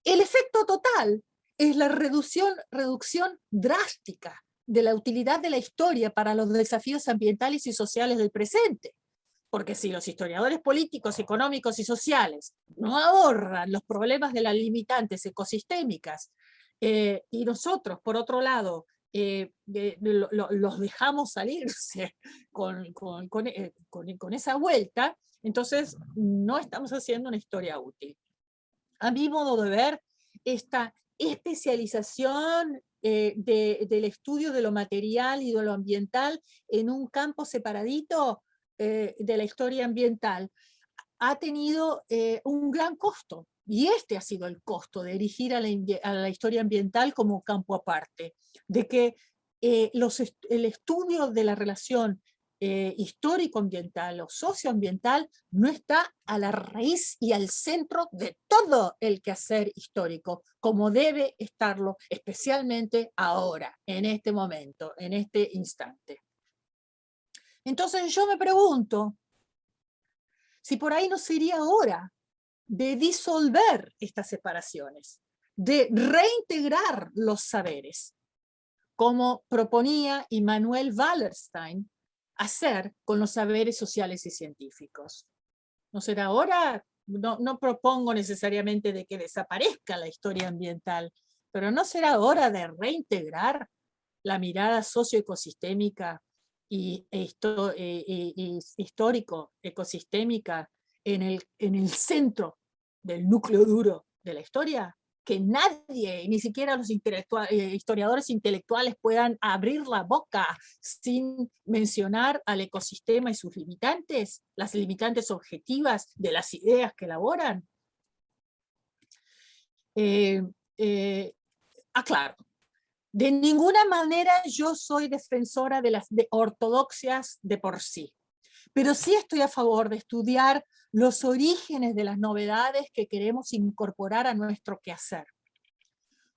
Speaker 2: El efecto total es la reducción drástica de la utilidad de la historia para los desafíos ambientales y sociales del presente. Porque si los historiadores políticos, económicos y sociales no abordan los problemas de las limitantes ecosistémicas, y nosotros, por otro lado, los dejamos salirse con esa vuelta, entonces no estamos haciendo una historia útil. A mi modo de ver, esta especialización del estudio de lo material y de lo ambiental en un campo separadito de la historia ambiental ha tenido un gran costo, y este ha sido el costo de erigir a la historia ambiental como campo aparte, de que el estudio de la relación histórico-ambiental o socioambiental no está a la raíz y al centro de todo el quehacer histórico, como debe estarlo, especialmente ahora, en este momento, en este instante. Entonces yo me pregunto si por ahí no sería hora de disolver estas separaciones, de reintegrar los saberes, como proponía Immanuel Wallerstein hacer con los saberes sociales y científicos. ¿No será hora? No propongo necesariamente de que desaparezca la historia ambiental, pero ¿no será hora de reintegrar la mirada socioecosistémica y histórico-ecosistémica en el centro del núcleo duro de la historia? Que nadie, ni siquiera los historiadores intelectuales, puedan abrir la boca sin mencionar al ecosistema y sus limitantes, las limitantes objetivas de las ideas que elaboran. Aclaro, de ninguna manera yo soy defensora de las ortodoxias de por sí, pero sí estoy a favor de estudiar los orígenes de las novedades que queremos incorporar a nuestro quehacer.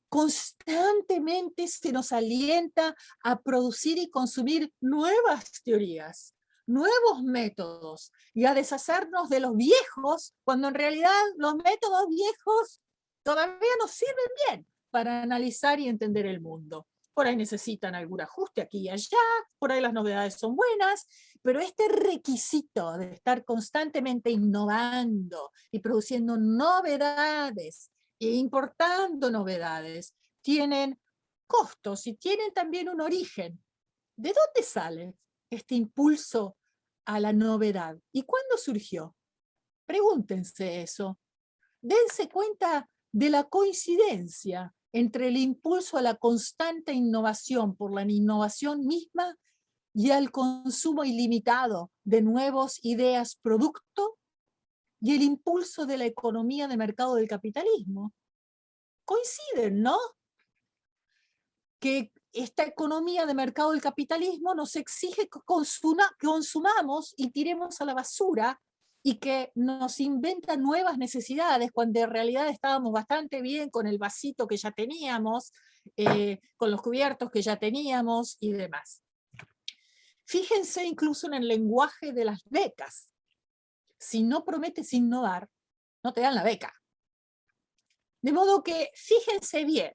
Speaker 2: Constantemente se nos alienta a producir y consumir nuevas teorías, nuevos métodos, y a deshacernos de los viejos, cuando en realidad los métodos viejos todavía nos sirven bien para analizar y entender el mundo. Por ahí necesitan algún ajuste aquí y allá, por ahí las novedades son buenas, pero este requisito de estar constantemente innovando y produciendo novedades e importando novedades tienen costos y tienen también un origen. ¿De dónde sale este impulso a la novedad? ¿Y cuándo surgió? Pregúntense eso. Dense cuenta de la coincidencia entre el impulso a la constante innovación por la innovación misma y al consumo ilimitado de nuevas ideas producto y el impulso de la economía de mercado del capitalismo. Coinciden, ¿no? Que esta economía de mercado del capitalismo nos exige que consumamos y tiremos a la basura, y que nos inventa nuevas necesidades cuando en realidad estábamos bastante bien con el vasito que ya teníamos, con los cubiertos que ya teníamos y demás. Fíjense incluso en el lenguaje de las becas. Si no prometes innovar, no te dan la beca. De modo que fíjense bien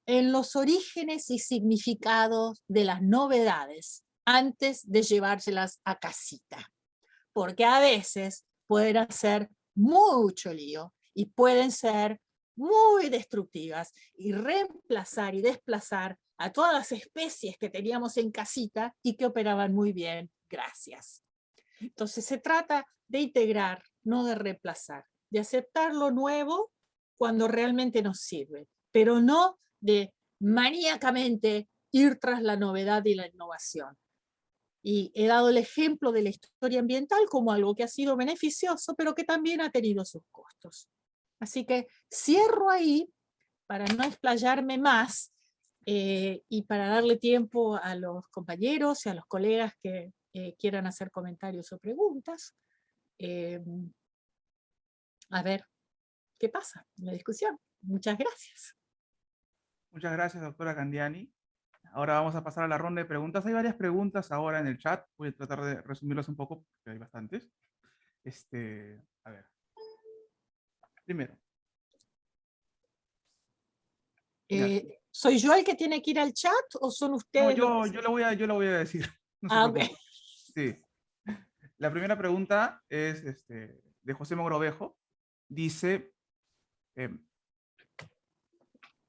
Speaker 2: en los orígenes y significados de las novedades antes de llevárselas a casita, porque a veces pueden hacer mucho lío y pueden ser muy destructivas y reemplazar y desplazar a todas las especies que teníamos en casita y que operaban muy bien, gracias. Entonces se trata de integrar, no de reemplazar, de aceptar lo nuevo cuando realmente nos sirve, pero no de maníacamente ir tras la novedad y la innovación. Y he dado el ejemplo de la historia ambiental como algo que ha sido beneficioso, pero que también ha tenido sus costos. Así que cierro ahí para no explayarme más y para darle tiempo a los compañeros y a los colegas que quieran hacer comentarios o preguntas. A ver qué pasa en la discusión. Muchas gracias.
Speaker 1: Muchas gracias, doctora Candiani. Ahora vamos a pasar a la ronda de preguntas. Hay varias preguntas ahora en el chat. Voy a tratar de resumirlas un poco, porque hay bastantes. A ver. Primero.
Speaker 2: ¿Soy yo el que tiene que ir al chat o son
Speaker 1: No,
Speaker 2: ustedes
Speaker 1: yo lo voy a decir, no se
Speaker 2: Ah, ok.
Speaker 1: preocupe. Sí. La primera pregunta es de José Mogrovejo. Dice, eh,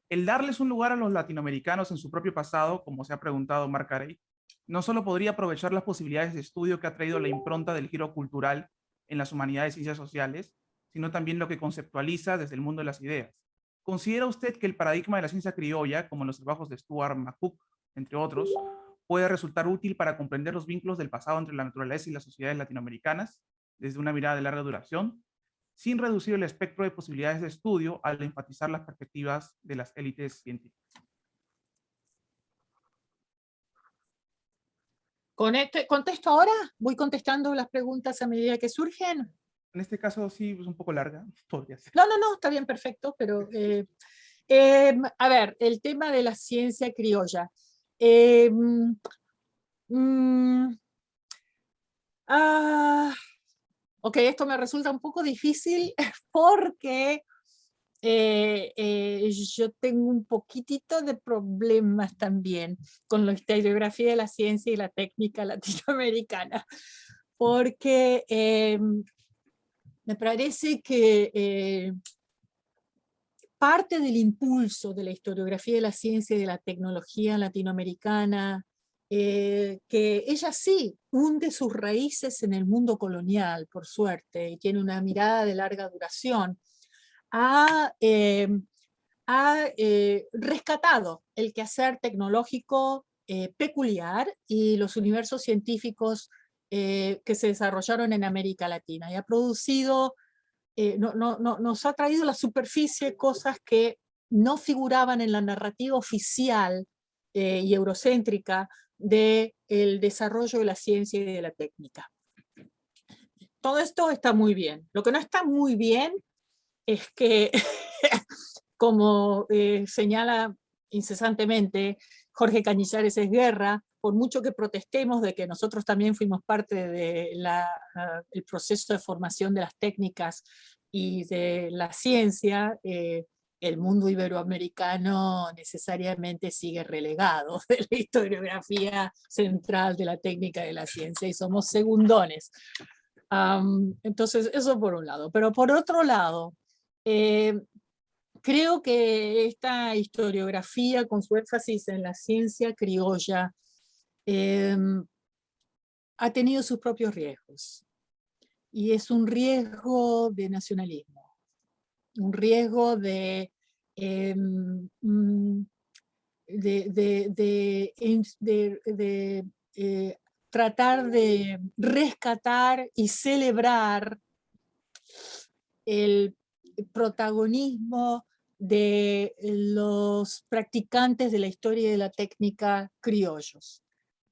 Speaker 1: el darles un lugar a los latinoamericanos en su propio pasado, como se ha preguntado Mark Carey, no solo podría aprovechar las posibilidades de estudio que ha traído la impronta del giro cultural en las humanidades y ciencias sociales, sino también lo que conceptualiza desde el mundo de las ideas. ¿Considera usted que el paradigma de la ciencia criolla, como en los trabajos de Stuart McCook, entre otros, puede resultar útil para comprender los vínculos del pasado entre la naturaleza y las sociedades latinoamericanas desde una mirada de larga duración, sin reducir el espectro de posibilidades de estudio al enfatizar las perspectivas de las élites científicas?
Speaker 2: ¿Contesto ahora? ¿Voy contestando las preguntas a medida que surgen?
Speaker 1: En este caso sí es un poco larga, podría ser.
Speaker 2: No, está bien, perfecto, pero a ver, el tema de la ciencia criolla. Eh, mm, ah, ok, esto me resulta un poco difícil porque yo tengo un poquitito de problemas también con la historiografía de la ciencia y la técnica latinoamericana, porque me parece que parte del impulso de la historiografía de la ciencia y de la tecnología latinoamericana, que ella sí hunde sus raíces en el mundo colonial, por suerte, y tiene una mirada de larga duración, ha, rescatado el quehacer tecnológico peculiar y los universos científicos que se desarrollaron en América Latina y ha producido, nos ha traído a la superficie cosas que no figuraban en la narrativa oficial y eurocéntrica del desarrollo de la ciencia y de la técnica. Todo esto está muy bien. Lo que no está muy bien es que, como señala incesantemente Jorge Cañizares Esguerra, por mucho que protestemos de que nosotros también fuimos parte del proceso de formación de las técnicas y de la ciencia, el mundo iberoamericano necesariamente sigue relegado de la historiografía central de la técnica y de la ciencia y somos segundones. Entonces, eso por un lado. Pero por otro lado, creo que esta historiografía con su énfasis en la ciencia criolla ha tenido sus propios riesgos. Y es un riesgo de nacionalismo, un riesgo de, tratar de rescatar y celebrar el protagonismo de los practicantes de la historia y de la técnica criollos,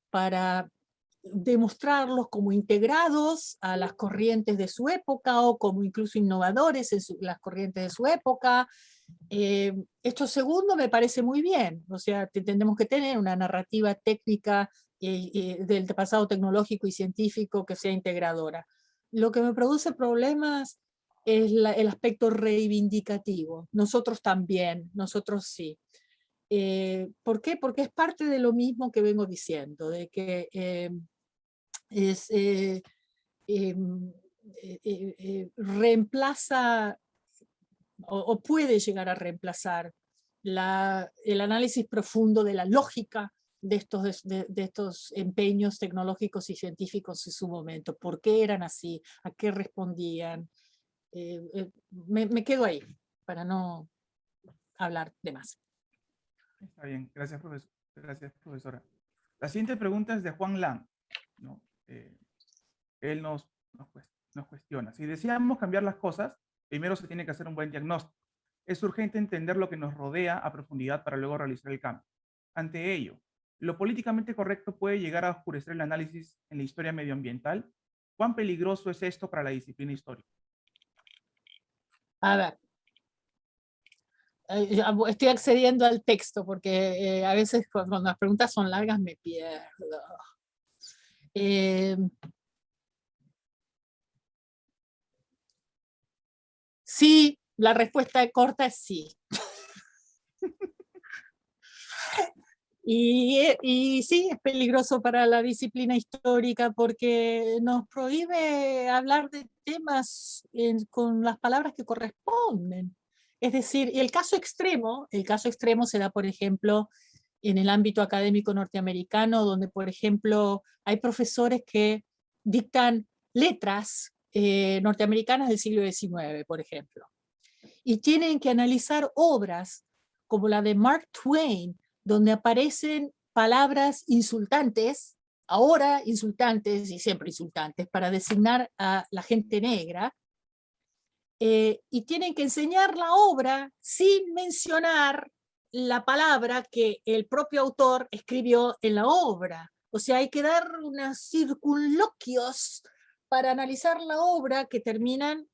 Speaker 2: para demostrarlos como integrados a las corrientes de su época o como incluso innovadores en las corrientes de su época. Esto segundo me parece muy bien, o sea, tenemos que tener una narrativa técnica del pasado tecnológico y científico que sea integradora. Lo que me produce problemas es el aspecto reivindicativo. Nosotros también, nosotros sí. ¿Por qué? Porque es parte de lo mismo que vengo diciendo, de que es, reemplaza o puede llegar a reemplazar el análisis profundo de la lógica de estos empeños tecnológicos y científicos en su momento. ¿Por qué eran así? ¿A qué respondían? Me quedo ahí para no hablar de más.
Speaker 1: Está bien, gracias, gracias, profesora. La siguiente pregunta es de Juan Lang, ¿no? Él nos cuestiona. Si deseamos cambiar las cosas, primero se tiene que hacer un buen diagnóstico. Es urgente entender lo que nos rodea a profundidad para luego realizar el cambio. Ante ello, ¿lo políticamente correcto puede llegar a oscurecer el análisis en la historia medioambiental? ¿Cuán peligroso es esto para la disciplina histórica?
Speaker 2: A ver, estoy accediendo al texto porque a veces cuando las preguntas son largas me pierdo. Sí, la respuesta corta es sí. Y sí, es peligroso para la disciplina histórica porque nos prohíbe hablar de temas con las palabras que corresponden. Es decir, el caso extremo se da, por ejemplo, en el ámbito académico norteamericano, donde, por ejemplo, hay profesores que dictan letras norteamericanas del siglo XIX, por ejemplo, y tienen que analizar obras como la de Mark Twain, donde aparecen palabras insultantes, ahora insultantes y siempre insultantes, para designar a la gente negra, y tienen que enseñar la obra sin mencionar la palabra que el propio autor escribió en la obra. O sea, hay que dar unos circunloquios para analizar la obra que terminan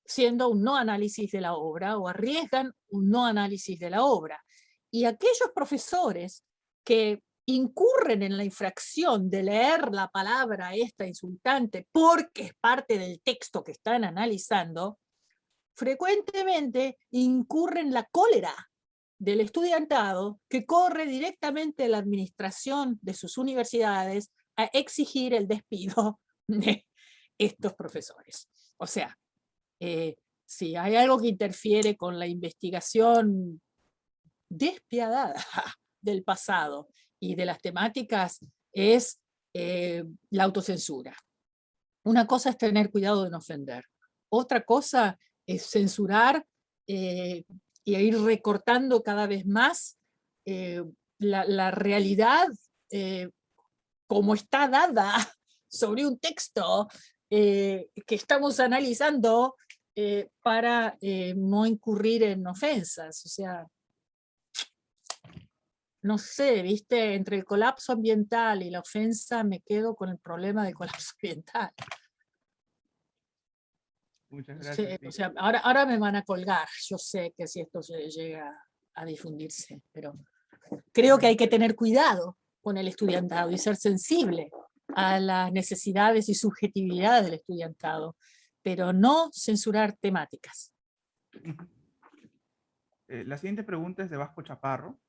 Speaker 2: siendo un no análisis de la obra o arriesgan un no análisis de la obra. Y aquellos profesores que incurren en la infracción de leer la palabra esta insultante porque es parte del texto que están analizando, frecuentemente incurren en la cólera del estudiantado que corre directamente a la administración de sus universidades a exigir el despido de estos profesores. O sea, si hay algo que interfiere con la investigación despiadada del pasado y de las temáticas es la autocensura. Una cosa es tener cuidado de no ofender. Otra cosa es censurar y ir recortando cada vez más la realidad como está dada sobre un texto que estamos analizando para no incurrir en ofensas. O sea, no sé, viste, entre el colapso ambiental y la ofensa me quedo con el problema del colapso ambiental.
Speaker 1: Muchas
Speaker 2: Sí,
Speaker 1: gracias.
Speaker 2: o
Speaker 1: Sí.
Speaker 2: sea, ahora me van a colgar. Yo sé que si esto se llega a difundirse, pero creo que hay que tener cuidado con el estudiantado y ser sensible a las necesidades y subjetividades del estudiantado, pero no censurar temáticas.
Speaker 1: La siguiente pregunta es de Vasco Chaparro.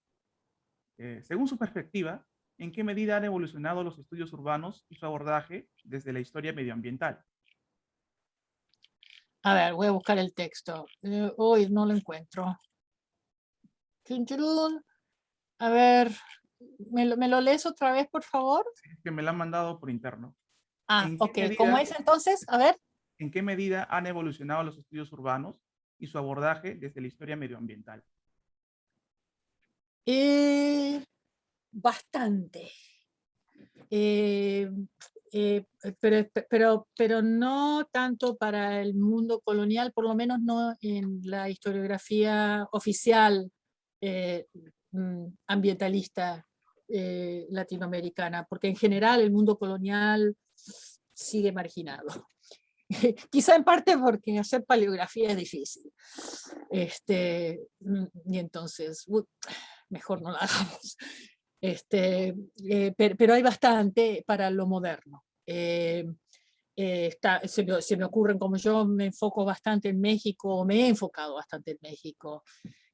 Speaker 1: Según su perspectiva, ¿en qué medida han evolucionado los estudios urbanos y su abordaje desde la historia medioambiental?
Speaker 2: A ver, voy a buscar el texto. Hoy no lo encuentro. A ver, ¿me lo lees otra vez, por favor?
Speaker 1: Sí, que me la han mandado por interno.
Speaker 2: Ah,
Speaker 1: ¿En qué
Speaker 2: ok. ¿Cómo
Speaker 1: medida,
Speaker 2: es entonces? A ver.
Speaker 1: en qué medida han evolucionado los estudios urbanos y su abordaje desde la historia medioambiental?
Speaker 2: Bastante. Eh, pero no tanto para el mundo colonial, por lo menos no en la historiografía oficial ambientalista latinoamericana, porque en general el mundo colonial sigue marginado. Quizá en parte porque hacer paleografía es difícil. Y entonces, mejor no la hagamos. Pero hay bastante para lo moderno. Se me ocurren, como yo me enfoco bastante en México, me he enfocado bastante en México.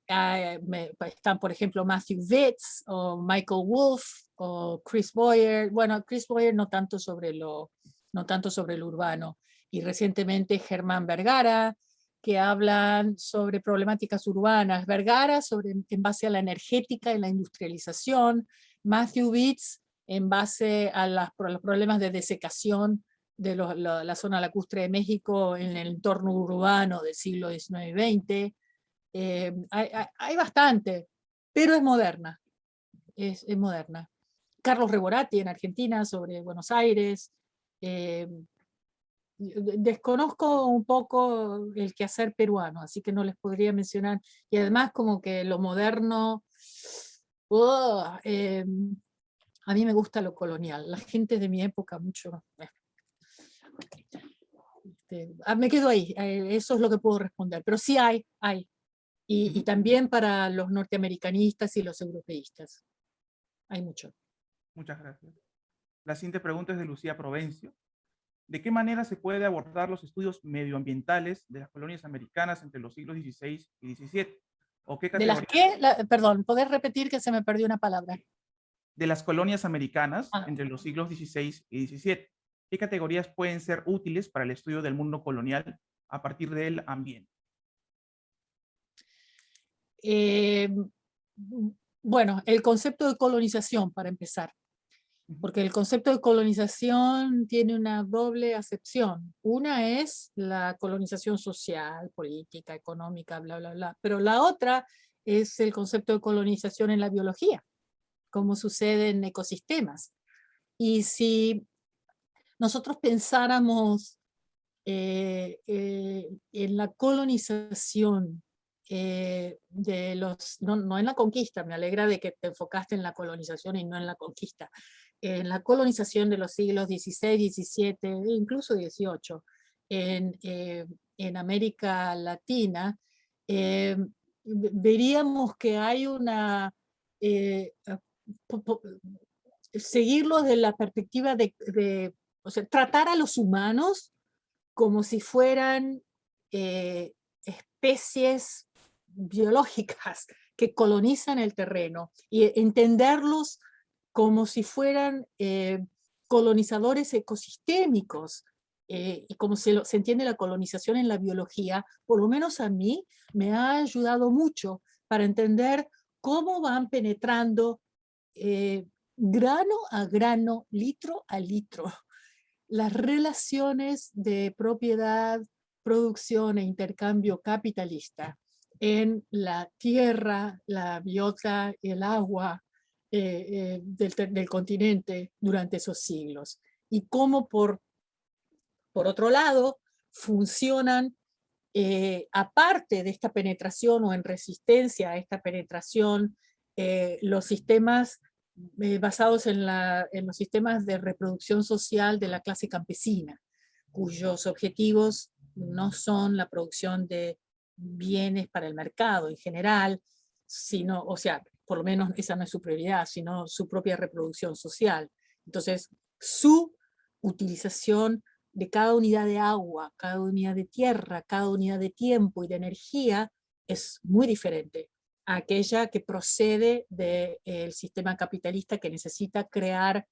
Speaker 2: Están, por ejemplo, Matthew Witz o Michael Wolff o Chris Boyer. Bueno, Chris Boyer no tanto sobre lo urbano. Y recientemente Germán Vergara, que hablan sobre problemáticas urbanas. Vergara en base a la energética y la industrialización. Matthew Witz en base a los problemas de desecación de la zona lacustre de México en el entorno urbano del siglo XIX y XX. Hay bastante, pero es moderna. Es moderna. Carlos Reborati en Argentina sobre Buenos Aires. Desconozco un poco el quehacer peruano, así que no les podría mencionar. Y además como que lo moderno, a mí me gusta lo colonial. La gente de mi época mucho... me quedo ahí, eso es lo que puedo responder. Pero sí hay. Y también para los norteamericanistas y los europeístas. Hay mucho.
Speaker 1: Muchas gracias. La siguiente pregunta es de Lucía Provencio. ¿De qué manera se puede abordar los estudios medioambientales de las colonias americanas entre los siglos XVI y XVII? ¿O qué
Speaker 2: ¿De las
Speaker 1: categorías?
Speaker 2: qué? Perdón, ¿podés repetir que se me perdió una palabra?
Speaker 1: De las colonias americanas
Speaker 2: Ah,
Speaker 1: entre los siglos XVI y XVII. ¿Qué categorías pueden ser útiles para el estudio del mundo colonial a partir del ambiente?
Speaker 2: eh, bueno, el concepto de colonización, para empezar,
Speaker 1: Ujú.
Speaker 2: porque el concepto de colonización tiene una doble acepción. Una es la colonización social, política, económica, bla, bla, bla, pero la otra es el concepto de colonización en la biología, como sucede en ecosistemas. Y si nosotros pensáramos en la colonización de los, no, no en la conquista, me alegra de que te enfocaste en la colonización y no en la conquista, en la colonización de los siglos XVI, XVII e incluso XVIII en América Latina, eh, veríamos que hay una... seguirlo desde la perspectiva o sea, tratar a los humanos como si fueran especies biológicas que colonizan el terreno y entenderlos como si fueran colonizadores ecosistémicos. Y como se entiende la colonización en la biología, por lo menos a mí me ha ayudado mucho para entender cómo van penetrando grano a grano, litro a litro, las relaciones de propiedad, producción e intercambio capitalista en la tierra, la biota, el agua del continente durante esos siglos. Y cómo por otro lado funcionan, aparte de esta penetración o en resistencia a esta penetración, los sistemas basados en los sistemas de reproducción social de la clase campesina, cuyos objetivos no son la producción de bienes para el mercado en general, sino, o sea, por lo menos esa no es su prioridad, sino su propia reproducción social. Entonces, su utilización de cada unidad de agua, cada unidad de tierra, cada unidad de tiempo y de energía es muy diferente a aquella que procede del sistema capitalista que necesita crear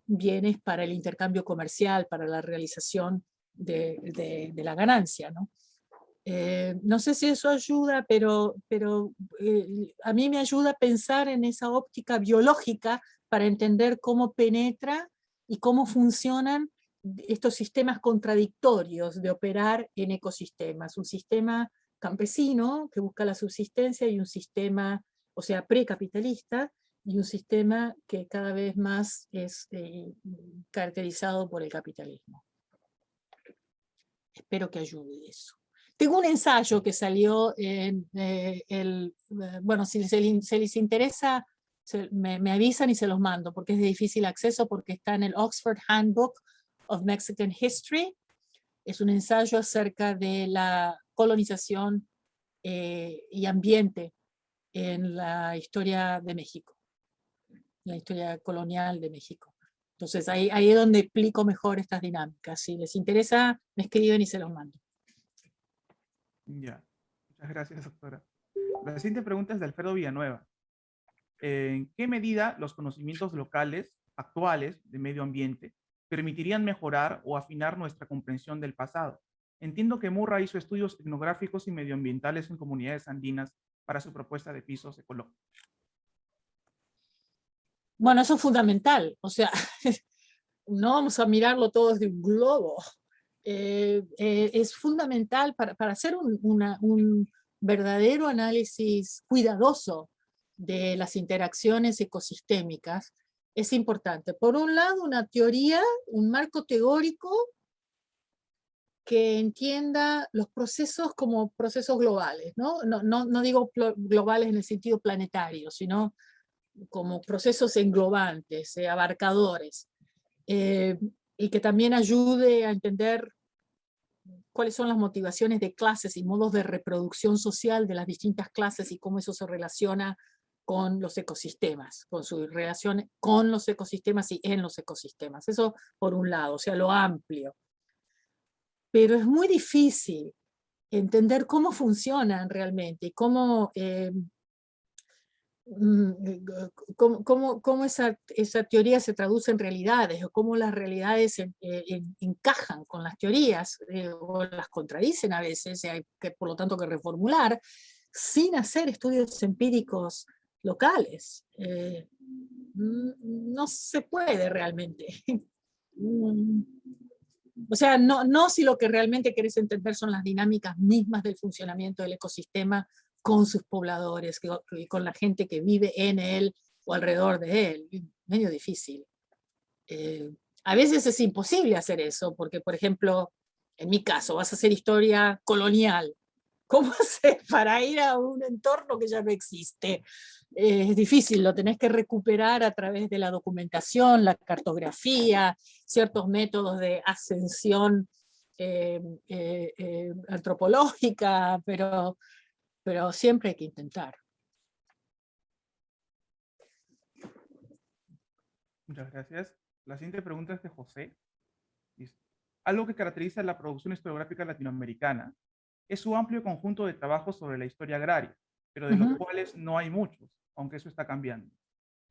Speaker 2: bienes para el intercambio comercial, para la realización de la ganancia, ¿no? No sé si eso ayuda, pero a mí me ayuda a pensar en esa óptica biológica para entender cómo penetra y cómo funcionan estos sistemas contradictorios de operar en ecosistemas. Un sistema campesino que busca la subsistencia y un sistema, o sea, precapitalista, y un sistema que cada vez más es caracterizado por el capitalismo. Espero que ayude eso. Tengo un ensayo que salió en bueno, si se les interesa, me avisan y se los mando, porque es de difícil acceso, porque está en el Oxford Handbook of Mexican History. Es un ensayo acerca de la colonización y ambiente en la historia de México, la historia colonial de México. Entonces ahí es donde explico mejor estas dinámicas. Si les interesa, me escriben y se los mando.
Speaker 1: Ya. Muchas gracias, doctora. La siguiente pregunta es de Alfredo Villanueva. ¿En qué medida los conocimientos locales actuales de medio ambiente permitirían mejorar o afinar nuestra comprensión del pasado? Entiendo que Murray hizo estudios etnográficos y medioambientales en comunidades andinas para su propuesta de pisos ecológicos.
Speaker 2: Bueno, eso es fundamental. O sea, no vamos a mirarlo todo desde un globo. Es fundamental para hacer un verdadero análisis cuidadoso de las interacciones ecosistémicas. Es importante, por un lado, una teoría, un marco teórico que entienda los procesos como procesos globales, ¿no? No digo globales en el sentido planetario, sino como procesos englobantes, abarcadores, y que también ayude a entender cuáles son las motivaciones de clases y modos de reproducción social de las distintas clases y cómo eso se relaciona con los ecosistemas, con su relación con los ecosistemas y en los ecosistemas. Eso por un lado, o sea, lo amplio. Pero es muy difícil entender cómo funcionan realmente y cómo esa teoría se traduce en realidades, o cómo las realidades encajan con las teorías, o las contradicen a veces, y hay que, por lo tanto, que reformular, sin hacer estudios empíricos locales. No se puede realmente. O sea, no si lo que realmente querés entender son las dinámicas mismas del funcionamiento del ecosistema con sus pobladores y con la gente que vive en él o alrededor de él. Medio difícil. A veces es imposible hacer eso, porque, por ejemplo, en mi caso, vas a hacer historia colonial. ¿Cómo hacer para ir a un entorno que ya no existe? Es difícil, lo tenés que recuperar a través de la documentación, la cartografía, ciertos métodos de ascensión antropológica, pero siempre hay que intentar.
Speaker 1: Muchas gracias. La siguiente pregunta es de José. Dice, algo que caracteriza la producción historiográfica latinoamericana es su amplio conjunto de trabajos sobre la historia agraria, pero de los cuales no hay muchos, aunque eso está cambiando,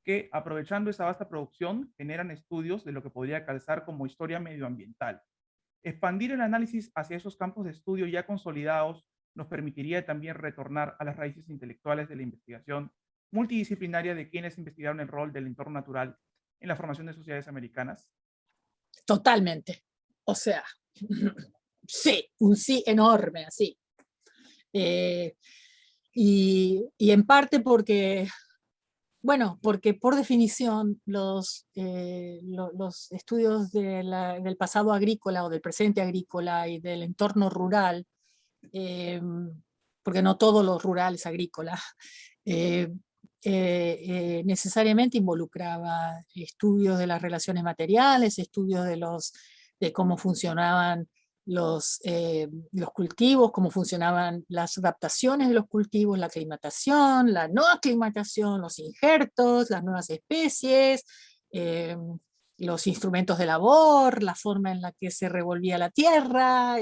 Speaker 1: que aprovechando esa vasta producción generan estudios de lo que podría calzar como historia medioambiental. Expandir el análisis hacia esos campos de estudio ya consolidados nos permitiría también retornar a las raíces intelectuales de la investigación multidisciplinaria de quienes investigaron el rol del entorno natural en la formación de sociedades americanas.
Speaker 2: Totalmente. O sea, sí, un sí enorme, así. Y en parte porque, bueno, porque por definición los estudios del pasado agrícola o del presente agrícola y del entorno rural, porque no todo lo rural es agrícola, necesariamente involucraba estudios de las relaciones materiales, estudios de cómo funcionaban los cultivos, cómo funcionaban las adaptaciones de los cultivos, la aclimatación, la no aclimatación, los injertos, las nuevas especies, los instrumentos de labor, la forma en la que se revolvía la tierra,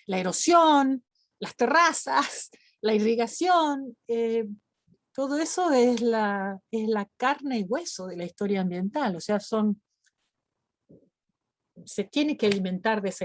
Speaker 2: la erosión, las terrazas, la irrigación. Todo eso es la carne y hueso de la historia ambiental, o sea, se tiene que alimentar de esa